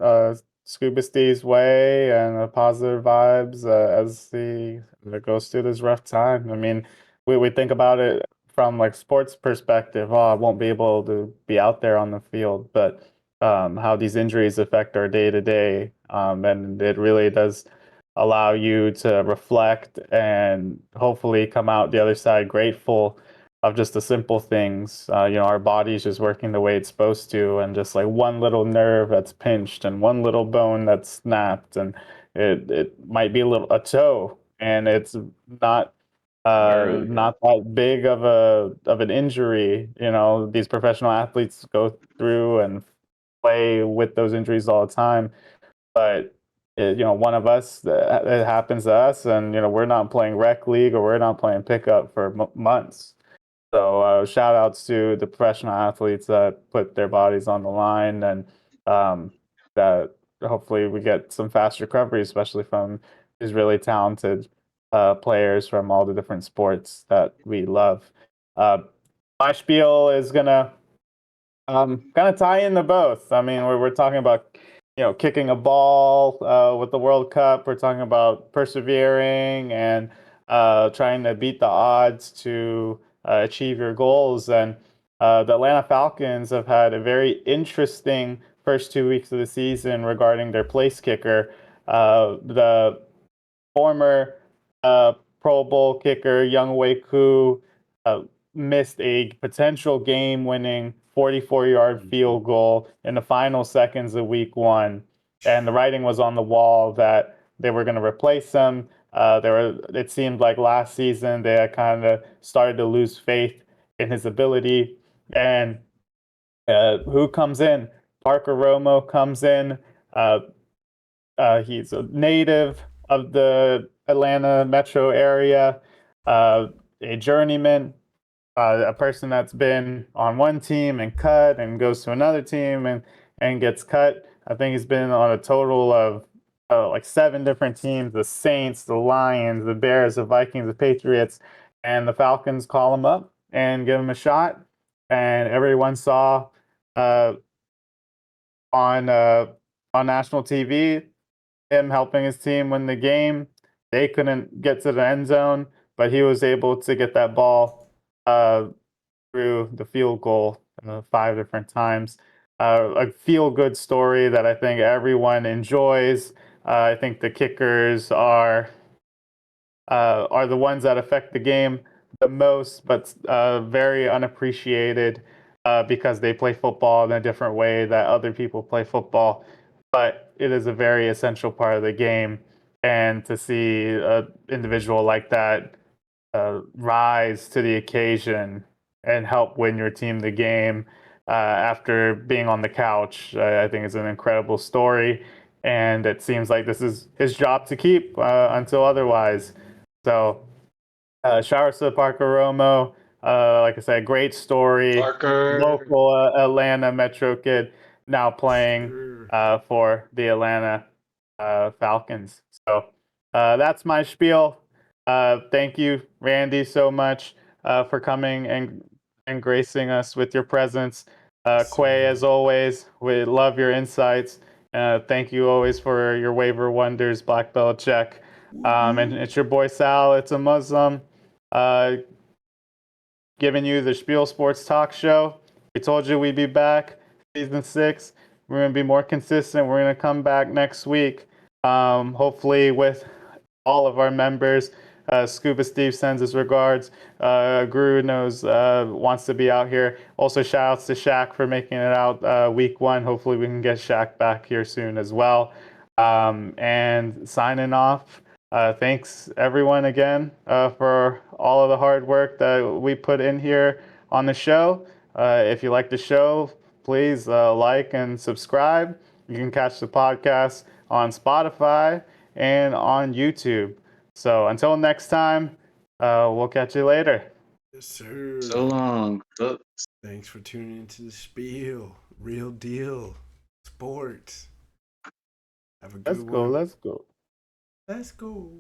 Scuba Steve's way and positive vibes as he goes through this rough time. I mean, we think about it from like sports perspective. Oh, I won't be able to be out there on the field, but how these injuries affect our day to day, and it really does allow you to reflect and hopefully come out the other side grateful of just the simple things. Our body's just working the way it's supposed to, and just like one little nerve that's pinched and one little bone that's snapped, and it might be a toe, and it's not Tomorrow, yeah. not that big of an injury. These professional athletes go through and play with those injuries all the time, but one of us, it happens to us, and we're not playing rec league or we're not playing pickup for months. So shout outs to the professional athletes that put their bodies on the line, and that hopefully we get some fast recovery, especially from these really talented players from all the different sports that we love. Uh, my spiel is gonna kind of tie into both. I mean, we're talking about kicking a ball with the World Cup. We're talking about persevering and trying to beat the odds to achieve your goals. And the Atlanta Falcons have had a very interesting first 2 weeks of the season regarding their place kicker. The former uh, Pro Bowl kicker Young Wei Koo uh, missed a potential game-winning 44-yard field goal in the final seconds of Week 1, and the writing was on the wall that they were going to replace him. It seemed like last season they had kind of started to lose faith in his ability, and who comes in? Parker Romo comes in. Uh, he's a native of the Atlanta metro area, a journeyman, a person that's been on one team and cut and goes to another team and gets cut. I think he's been on a total of like 7 different teams: the Saints, the Lions, the Bears, the Vikings, the Patriots, and the Falcons. Call him up and give him a shot. And everyone saw uh, on uh, on national TV him helping his team win the game. They couldn't get to the end zone, but he was able to get that ball through the field goal 5 different times. A feel good story that I think everyone enjoys. I think the kickers are the ones that affect the game the most, but very unappreciated because they play football in a different way that other people play football. But it is a very essential part of the game, and to see an individual like that rise to the occasion and help win your team the game after being on the couch, I think is an incredible story. And it seems like this is his job to keep until otherwise. So, showers to Parker Romo. Like I said, great story. Parker. Local Atlanta Metro kid now playing Sure. for the Atlanta Falcons. So that's my spiel. Thank you, Randy, so much for coming and gracing us with your presence. Yes, Quay, sir. as always, we love your insights. Thank you always for your waiver wonders, Black Belichick. And it's your boy Sal. It's a Muslim. Uh, Giving you the Spiel Sports Talk Show. We told you we'd be back. Season 6. We're going to be more consistent. We're going to come back next week. Hopefully with all of our members. Scuba Steve sends his regards. Guru knows wants to be out here. Also, shout outs to Shaq for making it out week 1. Hopefully, we can get Shaq back here soon as well. And signing off. Thanks everyone again for all of the hard work that we put in here on the show. If you like the show, please like and subscribe. You can catch the podcast on Spotify and on YouTube. So until next time, we'll catch you later. Yes, sir. So long. Thanks for tuning into the Spiel. Real deal. Sports. Have a good Let's go. one. Let's go. Let's go.